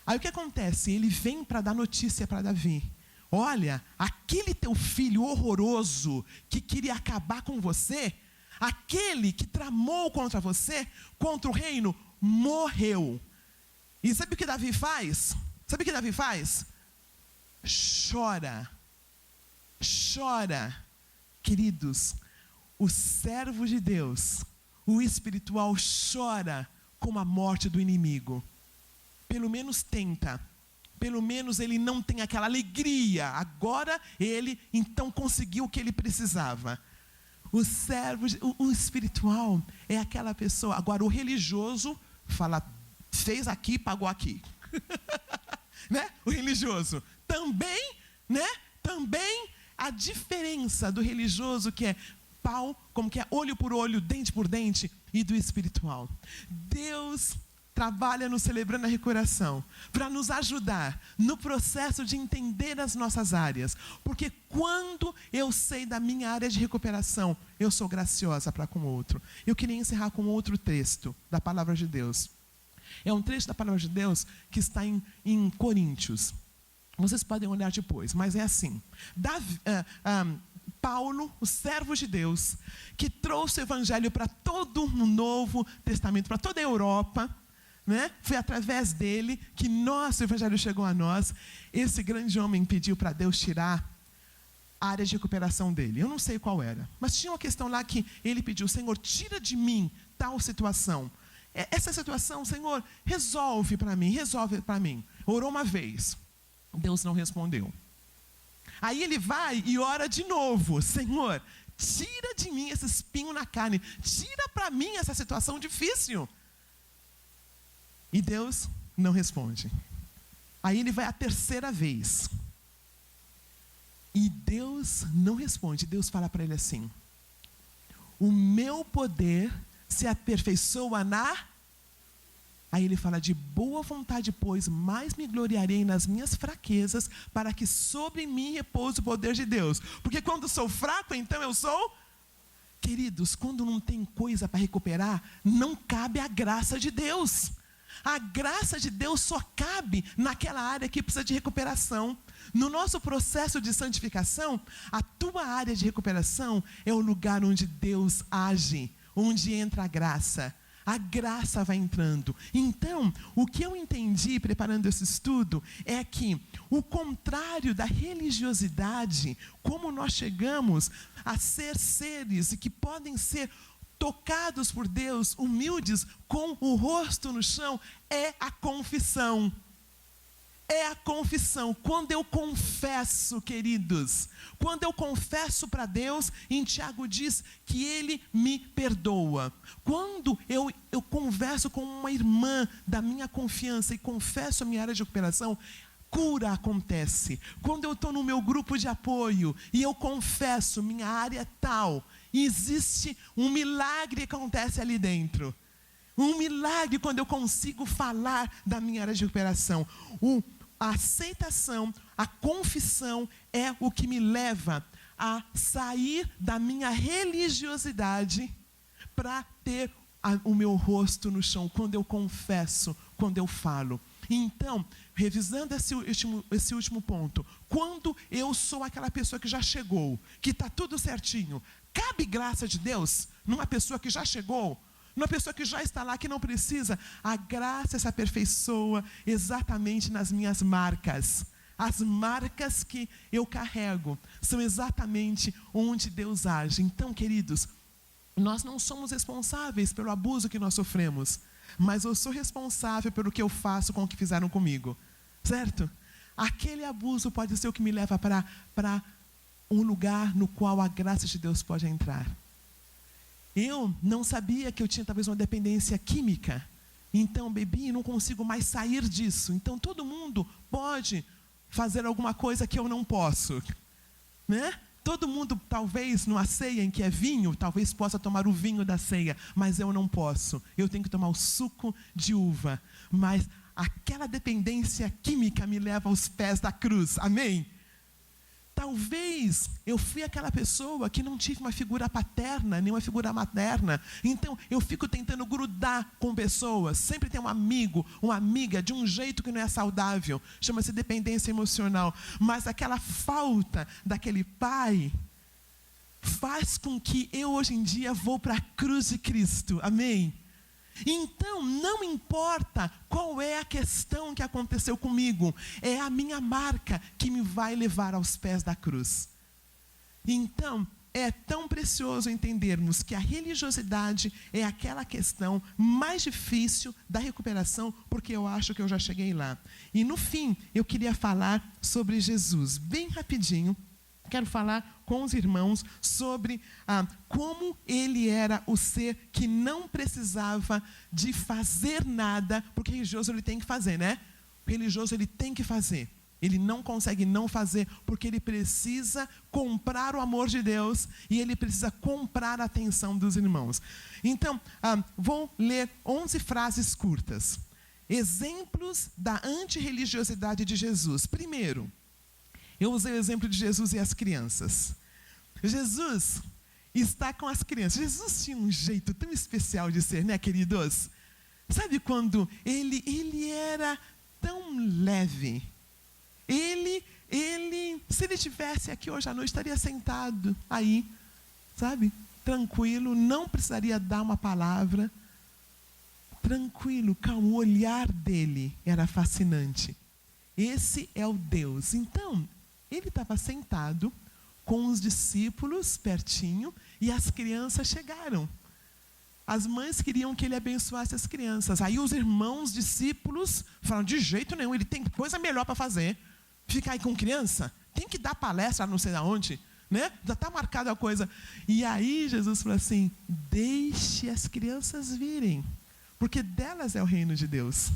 Aí o que acontece? Ele vem para dar notícia para Davi. Olha, aquele teu filho horroroso que queria acabar com você, aquele que tramou contra você, contra o reino, morreu. E sabe o que Davi faz? Sabe o que Davi faz? Chora. Chora. Queridos, o servo de Deus, o espiritual, chora com a morte do inimigo. Pelo menos tenta. Pelo menos ele não tem aquela alegria. Agora ele então conseguiu o que ele precisava. O servo, o espiritual é aquela pessoa. Agora o religioso fala, fez aqui, pagou aqui. Né? O religioso também, né? Também a diferença do religioso que é como que é olho por olho, dente por dente, e do espiritual. Deus trabalha no Celebrando a Recuperação para nos ajudar no processo de entender as nossas áreas. Porque quando eu sei da minha área de recuperação, eu sou graciosa para com o outro. Eu queria encerrar com outro texto da Palavra de Deus. É um trecho da Palavra de Deus que está em Coríntios. Vocês podem olhar depois, mas é assim. Paulo, o servo de Deus, que trouxe o evangelho para todo o Novo Testamento, para toda a Europa, né? Foi através dele que o evangelho chegou a nós. Esse grande homem pediu para Deus tirar a área de recuperação dele. Eu não sei qual era, mas tinha uma questão lá que ele pediu, Senhor, tira de mim tal situação. Essa situação, Senhor, resolve para mim. Orou uma vez, Deus não respondeu. Aí ele vai e ora de novo. Senhor, tira de mim esse espinho na carne. Tira para mim essa situação difícil. E Deus não responde. Aí ele vai a terceira vez. E Deus não responde. Deus fala para ele assim: o meu poder se aperfeiçoa na... Aí ele fala, de boa vontade, pois, mais me gloriarei nas minhas fraquezas, para que sobre mim repouse o poder de Deus. Porque quando sou fraco, então eu sou... Queridos, quando não tem coisa para recuperar, não cabe a graça de Deus. A graça de Deus só cabe naquela área que precisa de recuperação. No nosso processo de santificação, a tua área de recuperação é o lugar onde Deus age, onde entra a graça. A graça vai entrando. Então, o que eu entendi preparando esse estudo é que o contrário da religiosidade, como nós chegamos a ser seres que podem ser tocados por Deus, humildes, com o rosto no chão, é a confissão. É a confissão. Quando eu confesso, queridos, quando eu confesso para Deus, em Tiago diz que Ele me perdoa. Quando eu converso com uma irmã da minha confiança e confesso a minha área de recuperação, cura acontece. Quando eu estou no meu grupo de apoio e eu confesso minha área tal, existe um milagre que acontece ali dentro. Um milagre quando eu consigo falar da minha área de recuperação. A aceitação, a confissão é o que me leva a sair da minha religiosidade para ter o meu rosto no chão, quando eu confesso, quando eu falo. Então, revisando esse último ponto, quando eu sou aquela pessoa que já chegou, que está tudo certinho, cabe graça de Deus numa pessoa que já chegou, numa pessoa que já está lá, que não precisa? A graça se aperfeiçoa exatamente nas minhas marcas. As marcas que eu carrego são exatamente onde Deus age. Então, queridos, nós não somos responsáveis pelo abuso que nós sofremos, mas eu sou responsável pelo que eu faço com o que fizeram comigo, certo? Aquele abuso pode ser o que me leva para um lugar no qual a graça de Deus pode entrar. Eu não sabia que eu tinha talvez uma dependência química, então bebi e não consigo mais sair disso. Então todo mundo pode fazer alguma coisa que eu não posso, né? Todo mundo, talvez, numa ceia em que é vinho, talvez possa tomar o vinho da ceia, mas eu não posso. Eu tenho que tomar o suco de uva. Mas aquela dependência química me leva aos pés da cruz. Amém? Talvez eu fui aquela pessoa que não tive uma figura paterna, nem uma figura materna. Então, eu fico tentando grudar com pessoas. Sempre tem um amigo, uma amiga, de um jeito que não é saudável. Chama-se dependência emocional. Mas aquela falta daquele pai faz com que eu, hoje em dia, vou para a cruz de Cristo. Amém? Então, não importa qual é a questão que aconteceu comigo, é a minha marca que me vai levar aos pés da cruz. Então, é tão precioso entendermos que a religiosidade é aquela questão mais difícil da recuperação, porque eu acho que eu já cheguei lá. E no fim, eu queria falar sobre Jesus, bem rapidinho. Quero falar com os irmãos sobre como ele era o ser que não precisava de fazer nada, porque o religioso ele tem que fazer, né? O religioso ele tem que fazer. Ele não consegue não fazer, porque ele precisa comprar o amor de Deus e ele precisa comprar a atenção dos irmãos. Então, vou ler 11 frases curtas. Exemplos da antirreligiosidade de Jesus. Primeiro, eu usei o exemplo de Jesus e as crianças. Jesus está com as crianças. Jesus tinha um jeito tão especial de ser, né, queridos? Sabe quando ele era tão leve? Se ele estivesse aqui hoje à noite, estaria sentado aí, sabe? Tranquilo, não precisaria dar uma palavra. Tranquilo, calmo, o olhar dele era fascinante. Esse é o Deus. Então, ele estava sentado com os discípulos pertinho e as crianças chegaram. As mães queriam que ele abençoasse as crianças. Aí os irmãos discípulos falaram, de jeito nenhum, ele tem coisa melhor para fazer. Ficar aí com criança? Tem que dar palestra não sei aonde, né? Já está marcada a coisa. E aí Jesus falou assim, deixe as crianças virem, porque delas é o reino de Deus.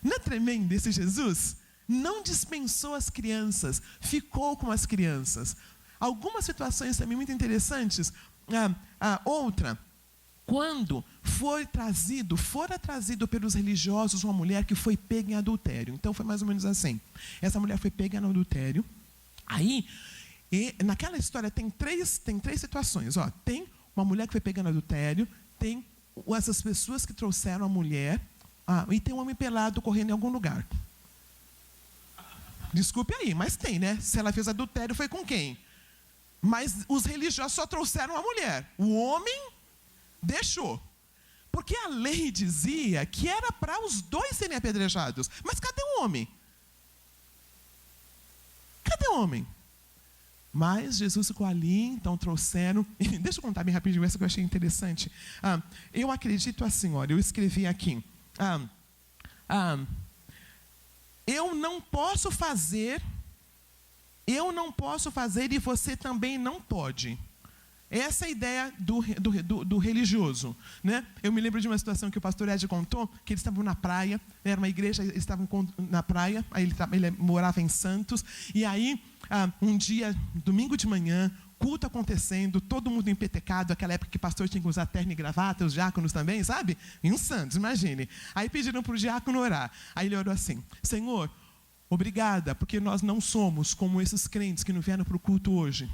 Não é tremendo esse Jesus? Não dispensou as crianças, ficou com as crianças. Algumas situações também muito interessantes. Outra, quando fora trazido pelos religiosos uma mulher que foi pega em adultério. Então foi mais ou menos assim. Essa mulher foi pega no adultério. Aí, naquela história tem três situações. Tem uma mulher que foi pega no adultério, tem essas pessoas que trouxeram a mulher, e tem um homem pelado correndo em algum lugar. Desculpe aí, mas tem, né? Se ela fez adultério, foi com quem? Mas os religiosos só trouxeram a mulher. O homem deixou. Porque a lei dizia que era para os dois serem apedrejados. Mas cadê o homem? Cadê o homem? Mas Jesus ficou ali, então trouxeram. Deixa eu contar bem rapidinho essa que eu achei interessante. Eu acredito assim, olha, eu escrevi aqui. Eu não posso fazer e você também não pode. Essa é a ideia do religioso, né? Eu me lembro de uma situação que o pastor Ed contou, que eles estavam na praia, era uma igreja, eles estavam na praia, aí ele morava em Santos, e aí, um dia, domingo de manhã, culto acontecendo, todo mundo empetecado, aquela época que o pastor tinha que usar terno e gravata, os diáconos também, sabe? Em Santos, imagine. Aí pediram para o diácono orar. Aí ele orou assim, Senhor, obrigada, porque nós não somos como esses crentes que não vieram para o culto hoje.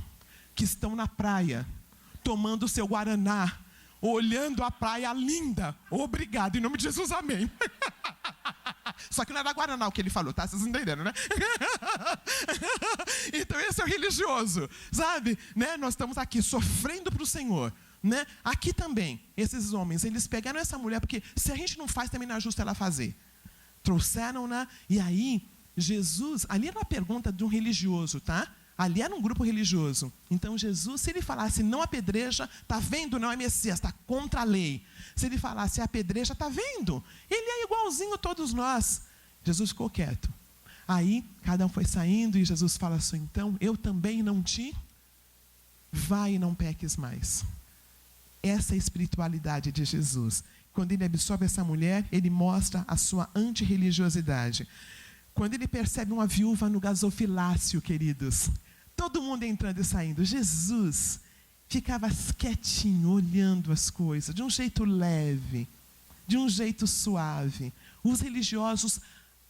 que estão na praia, tomando o seu guaraná, olhando a praia linda. Obrigado, em nome de Jesus, amém. Só que não era guaraná o que ele falou, tá? Vocês entenderam, né? Então esse é o religioso, sabe? Né? Nós estamos aqui sofrendo para o Senhor, né? Aqui também, esses homens, eles pegaram essa mulher, porque se a gente não faz, também não é justo ela fazer. Trouxeram-na, e aí Jesus, ali era uma pergunta de um religioso, tá? Ali era um grupo religioso. Então Jesus, se ele falasse não apedreja, tá vendo? Não é Messias, está contra a lei. Se ele falasse apedreja, tá vendo? Ele é igualzinho a todos nós. Jesus ficou quieto. Aí cada um foi saindo e Jesus fala assim, então eu também não te... Vai e não peques mais. Essa é a espiritualidade de Jesus. Quando ele absorve essa mulher, ele mostra a sua antirreligiosidade. Quando ele percebe uma viúva no gasofilácio, queridos, todo mundo entrando e saindo, Jesus ficava quietinho, olhando as coisas, de um jeito leve, de um jeito suave. Os religiosos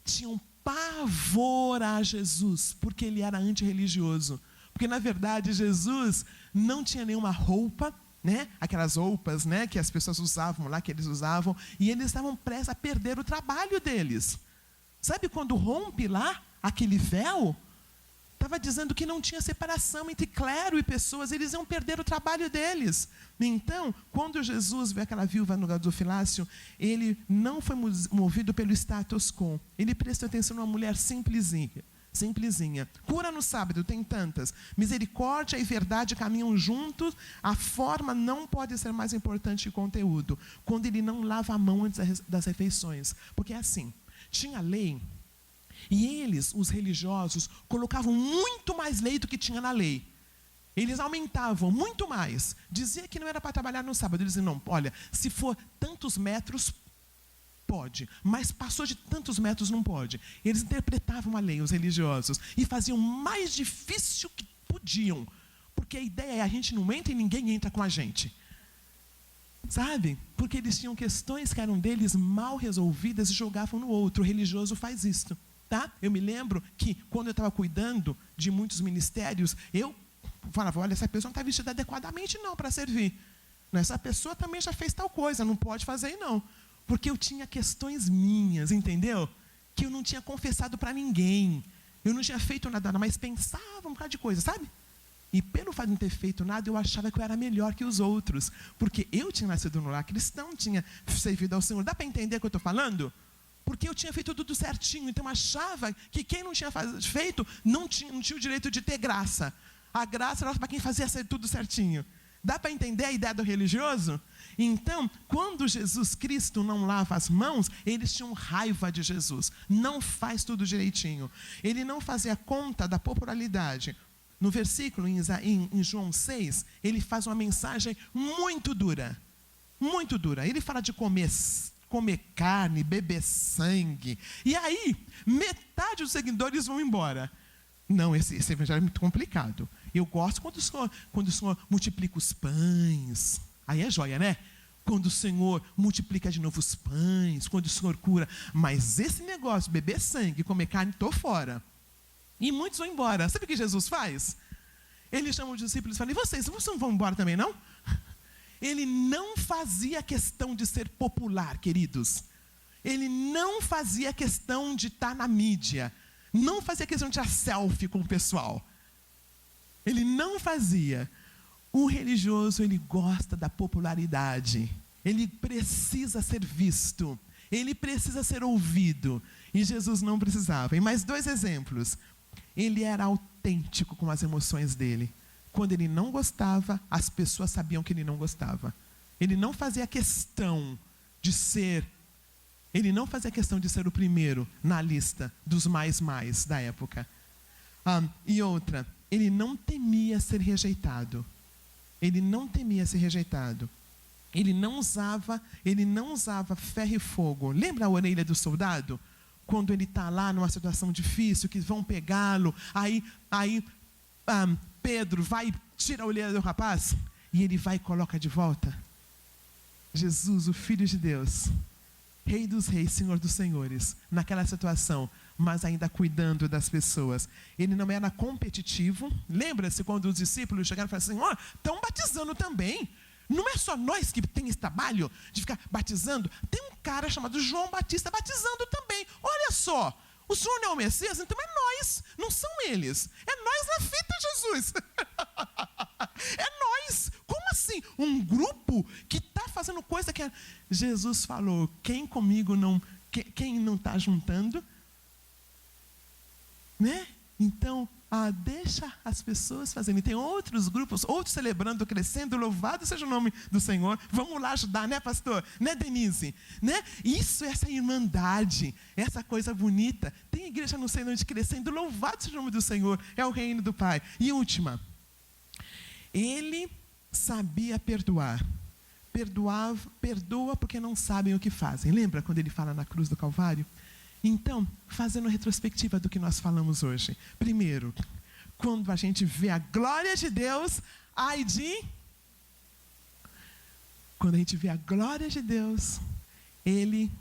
tinham pavor a Jesus, porque ele era antirreligioso. Porque, na verdade, Jesus não tinha nenhuma roupa, né? Aquelas roupas, né, que as pessoas usavam lá, que eles usavam, e eles estavam prestes a perder o trabalho deles. Sabe quando rompe lá aquele véu? Estava dizendo que não tinha separação entre clero e pessoas, eles iam perder o trabalho deles. Então, quando Jesus vê aquela viúva no gasofilácio, ele não foi movido pelo status quo. Ele prestou atenção numa mulher simplesinha. Cura no sábado, tem tantas. Misericórdia e verdade caminham juntos. A forma não pode ser mais importante que o conteúdo. Quando ele não lava a mão antes das refeições. Porque é assim, tinha lei, e eles, os religiosos, colocavam muito mais lei do que tinha na lei. Eles aumentavam muito mais. Dizia que não era para trabalhar no sábado. Eles diziam, não, olha, se for tantos metros, pode. Mas passou de tantos metros, não pode. Eles interpretavam a lei, os religiosos, e faziam mais difícil que podiam. Porque a ideia é, a gente não entra e ninguém entra com a gente. Sabe? Porque eles tinham questões que eram deles mal resolvidas e jogavam no outro. O religioso faz isso. Tá? Eu me lembro que, quando eu estava cuidando de muitos ministérios, eu falava, olha, essa pessoa não está vestida adequadamente não para servir. Essa pessoa também já fez tal coisa, não pode fazer não. Porque eu tinha questões minhas, entendeu? Que eu não tinha confessado para ninguém. Eu não tinha feito nada, mas pensava um bocado de coisa, sabe? E pelo fato de não ter feito nada, eu achava que eu era melhor que os outros. Porque eu tinha nascido no lar cristão, tinha servido ao Senhor. Dá para entender o que eu estou falando? Porque eu tinha feito tudo certinho, então achava que quem não tinha feito não tinha o direito de ter graça. A graça era para quem fazia tudo certinho. Dá para entender a ideia do religioso? Então, quando Jesus Cristo não lava as mãos, eles tinham raiva de Jesus. Não faz tudo direitinho. Ele não fazia conta da popularidade. No versículo, em João 6, ele faz uma mensagem muito dura. Muito dura. Ele fala de comer carne, beber sangue. E aí, metade dos seguidores vão embora. Não, esse evangelho é muito complicado. Eu gosto quando o Senhor multiplica os pães. Aí é joia, né? Quando o Senhor multiplica de novo os pães, quando o Senhor cura. Mas esse negócio, beber sangue, comer carne, estou fora. E muitos vão embora. Sabe o que Jesus faz? Ele chama os discípulos e fala, e vocês não vão embora também, não? Ele não fazia questão de ser popular, queridos. Ele não fazia questão de estar na mídia. Não fazia questão de tirar selfie com o pessoal. Ele não fazia. O religioso, ele gosta da popularidade. Ele precisa ser visto. Ele precisa ser ouvido. E Jesus não precisava. E mais 2 exemplos. Ele era autêntico com as emoções dele. Quando ele não gostava, as pessoas sabiam que ele não gostava. Ele não fazia questão de ser... Ele não fazia questão de ser o primeiro na lista dos mais da época. E outra, ele não temia ser rejeitado. Ele não temia ser rejeitado. Ele não usava ferro e fogo. Lembra a orelha do soldado? Quando ele está lá numa situação difícil, que vão pegá-lo, aí Pedro vai e tira a orelha do rapaz, e ele vai e coloca de volta. Jesus, o Filho de Deus, Rei dos reis, Senhor dos senhores, naquela situação, mas ainda cuidando das pessoas. Ele não era competitivo. Lembra-se quando os discípulos chegaram e falaram assim: ó, estão batizando também. Não é só nós que tem esse trabalho de ficar batizando. Tem um cara chamado João Batista batizando também. Olha só, o Senhor não é o Messias, então é nós, não são eles. É nós na fita, Jesus. É nós. Como assim? Um grupo que está fazendo coisa que Jesus falou: quem comigo não, quem não está juntando, né? Então, deixa as pessoas fazerem. Tem outros grupos, outros celebrando, crescendo, louvado seja o nome do Senhor. Vamos lá ajudar, né, pastor? Né, Denise? Né? Isso, essa irmandade, essa coisa bonita. Tem igreja no Senhor de crescendo, louvado seja o nome do Senhor. É o reino do Pai. E última, ele sabia perdoar. Perdoa porque não sabem o que fazem. Lembra quando ele fala na cruz do Calvário? Então, fazendo retrospectiva do que nós falamos hoje. Primeiro, quando a gente vê a glória de Deus, quando a gente vê a glória de Deus, Ele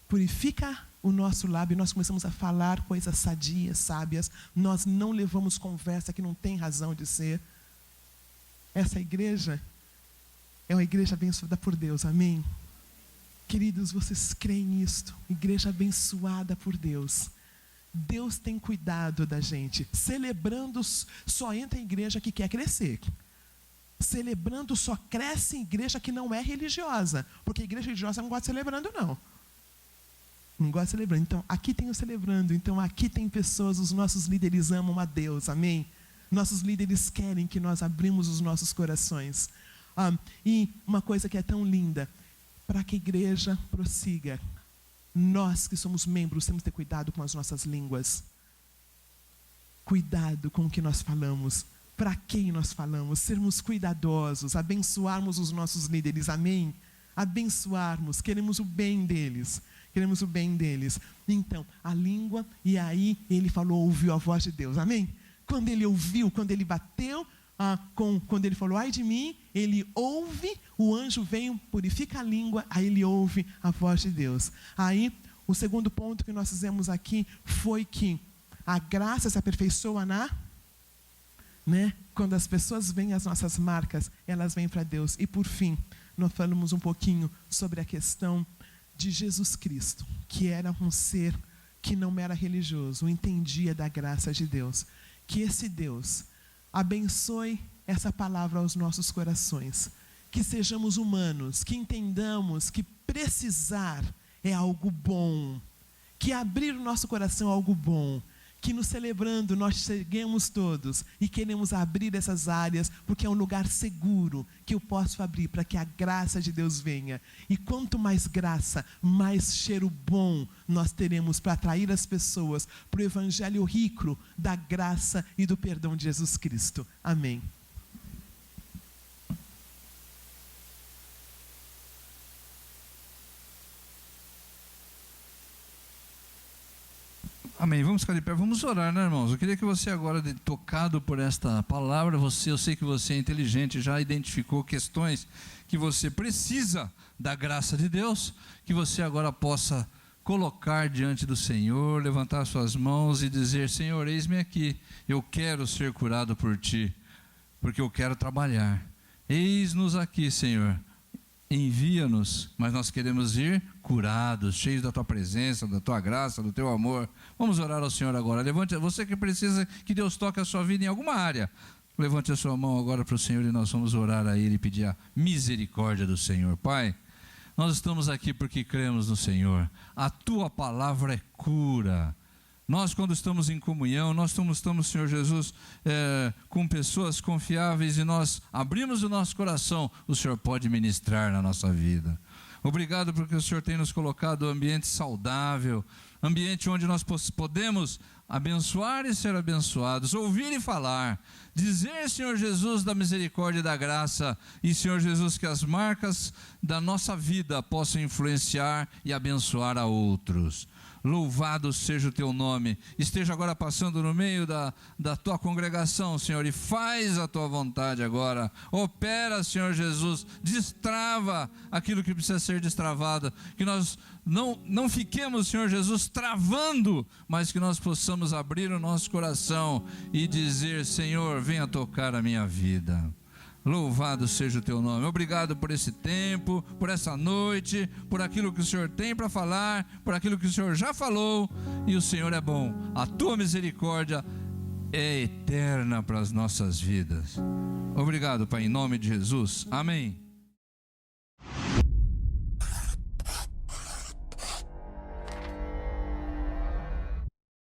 purifica o nosso lábio, nós começamos a falar coisas sadias, sábias, nós não levamos conversa que não tem razão de ser. Essa igreja é uma igreja abençoada por Deus, amém? Queridos, vocês creem nisto? Igreja abençoada por Deus. Deus tem cuidado da gente. Celebrando, só entra em igreja que quer crescer. Celebrando só cresce em igreja que não é religiosa. Porque a igreja religiosa não gosta de celebrando, não. Não gosta de celebrando. Então, aqui tem o celebrando. Então, aqui tem pessoas, os nossos líderes amam a Deus, amém? Nossos líderes querem que nós abrimos os nossos corações. E uma coisa que é tão linda, para que a igreja prossiga, nós que somos membros temos que ter cuidado com as nossas línguas. Cuidado com o que nós falamos, para quem nós falamos, sermos cuidadosos, abençoarmos os nossos líderes, amém? Abençoarmos, queremos o bem deles, queremos o bem deles. Então, a língua, e aí ele falou, ouviu a voz de Deus, amém? Quando ele ouviu, quando ele bateu, quando ele falou, ai de mim, ele ouve, o anjo vem, purifica a língua, aí ele ouve a voz de Deus. Aí, o segundo ponto que nós fizemos aqui foi que a graça se aperfeiçoa quando as pessoas veem as nossas marcas, elas vêm para Deus. E por fim, nós falamos um pouquinho sobre a questão de Jesus Cristo, que era um ser que não era religioso, entendia da graça de Deus. Que esse Deus abençoe essa palavra aos nossos corações, que sejamos humanos, que entendamos que precisar é algo bom, que abrir o nosso coração é algo bom, que nos celebrando nós cheguemos todos e queremos abrir essas áreas, porque é um lugar seguro que eu posso abrir para que a graça de Deus venha. E quanto mais graça, mais cheiro bom nós teremos para atrair as pessoas para o evangelho rico da graça e do perdão de Jesus Cristo. Amém. Amém, vamos ficar de pé, vamos orar, né, irmãos? Eu queria que você agora, tocado por esta palavra, eu sei que você é inteligente, já identificou questões que você precisa da graça de Deus, que você agora possa colocar diante do Senhor, levantar suas mãos e dizer, Senhor, eis-me aqui, eu quero ser curado por Ti, porque eu quero trabalhar. Eis-nos aqui, Senhor. Envia-nos, mas nós queremos ir curados, cheios da Tua presença, da Tua graça, do Teu amor. Vamos orar ao Senhor agora. Levante, você que precisa que Deus toque a sua vida em alguma área, levante a sua mão agora para o Senhor e nós vamos orar a Ele e pedir a misericórdia do Senhor. Pai, nós estamos aqui porque cremos no Senhor. A Tua palavra é cura. Nós, quando estamos em comunhão, nós estamos, Senhor Jesus, com pessoas confiáveis e nós abrimos o nosso coração, o Senhor pode ministrar na nossa vida. Obrigado porque o Senhor tem nos colocado um ambiente saudável, ambiente onde nós podemos abençoar e ser abençoados, ouvir e falar, dizer, Senhor Jesus, da misericórdia e da graça, e Senhor Jesus, que as marcas da nossa vida possam influenciar e abençoar a outros. Louvado seja o teu nome. Esteja agora passando no meio da tua congregação, Senhor, e faz a tua vontade agora. Opera, Senhor Jesus, destrava aquilo que precisa ser destravado, que nós não fiquemos, Senhor Jesus, travando, mas que nós possamos abrir o nosso coração e dizer, Senhor, venha tocar a minha vida. Louvado seja o teu nome. Obrigado por esse tempo, por essa noite, por aquilo que o Senhor tem para falar, por aquilo que o Senhor já falou. E o Senhor é bom. A tua misericórdia é eterna para as nossas vidas. Obrigado, Pai, em nome de Jesus. Amém.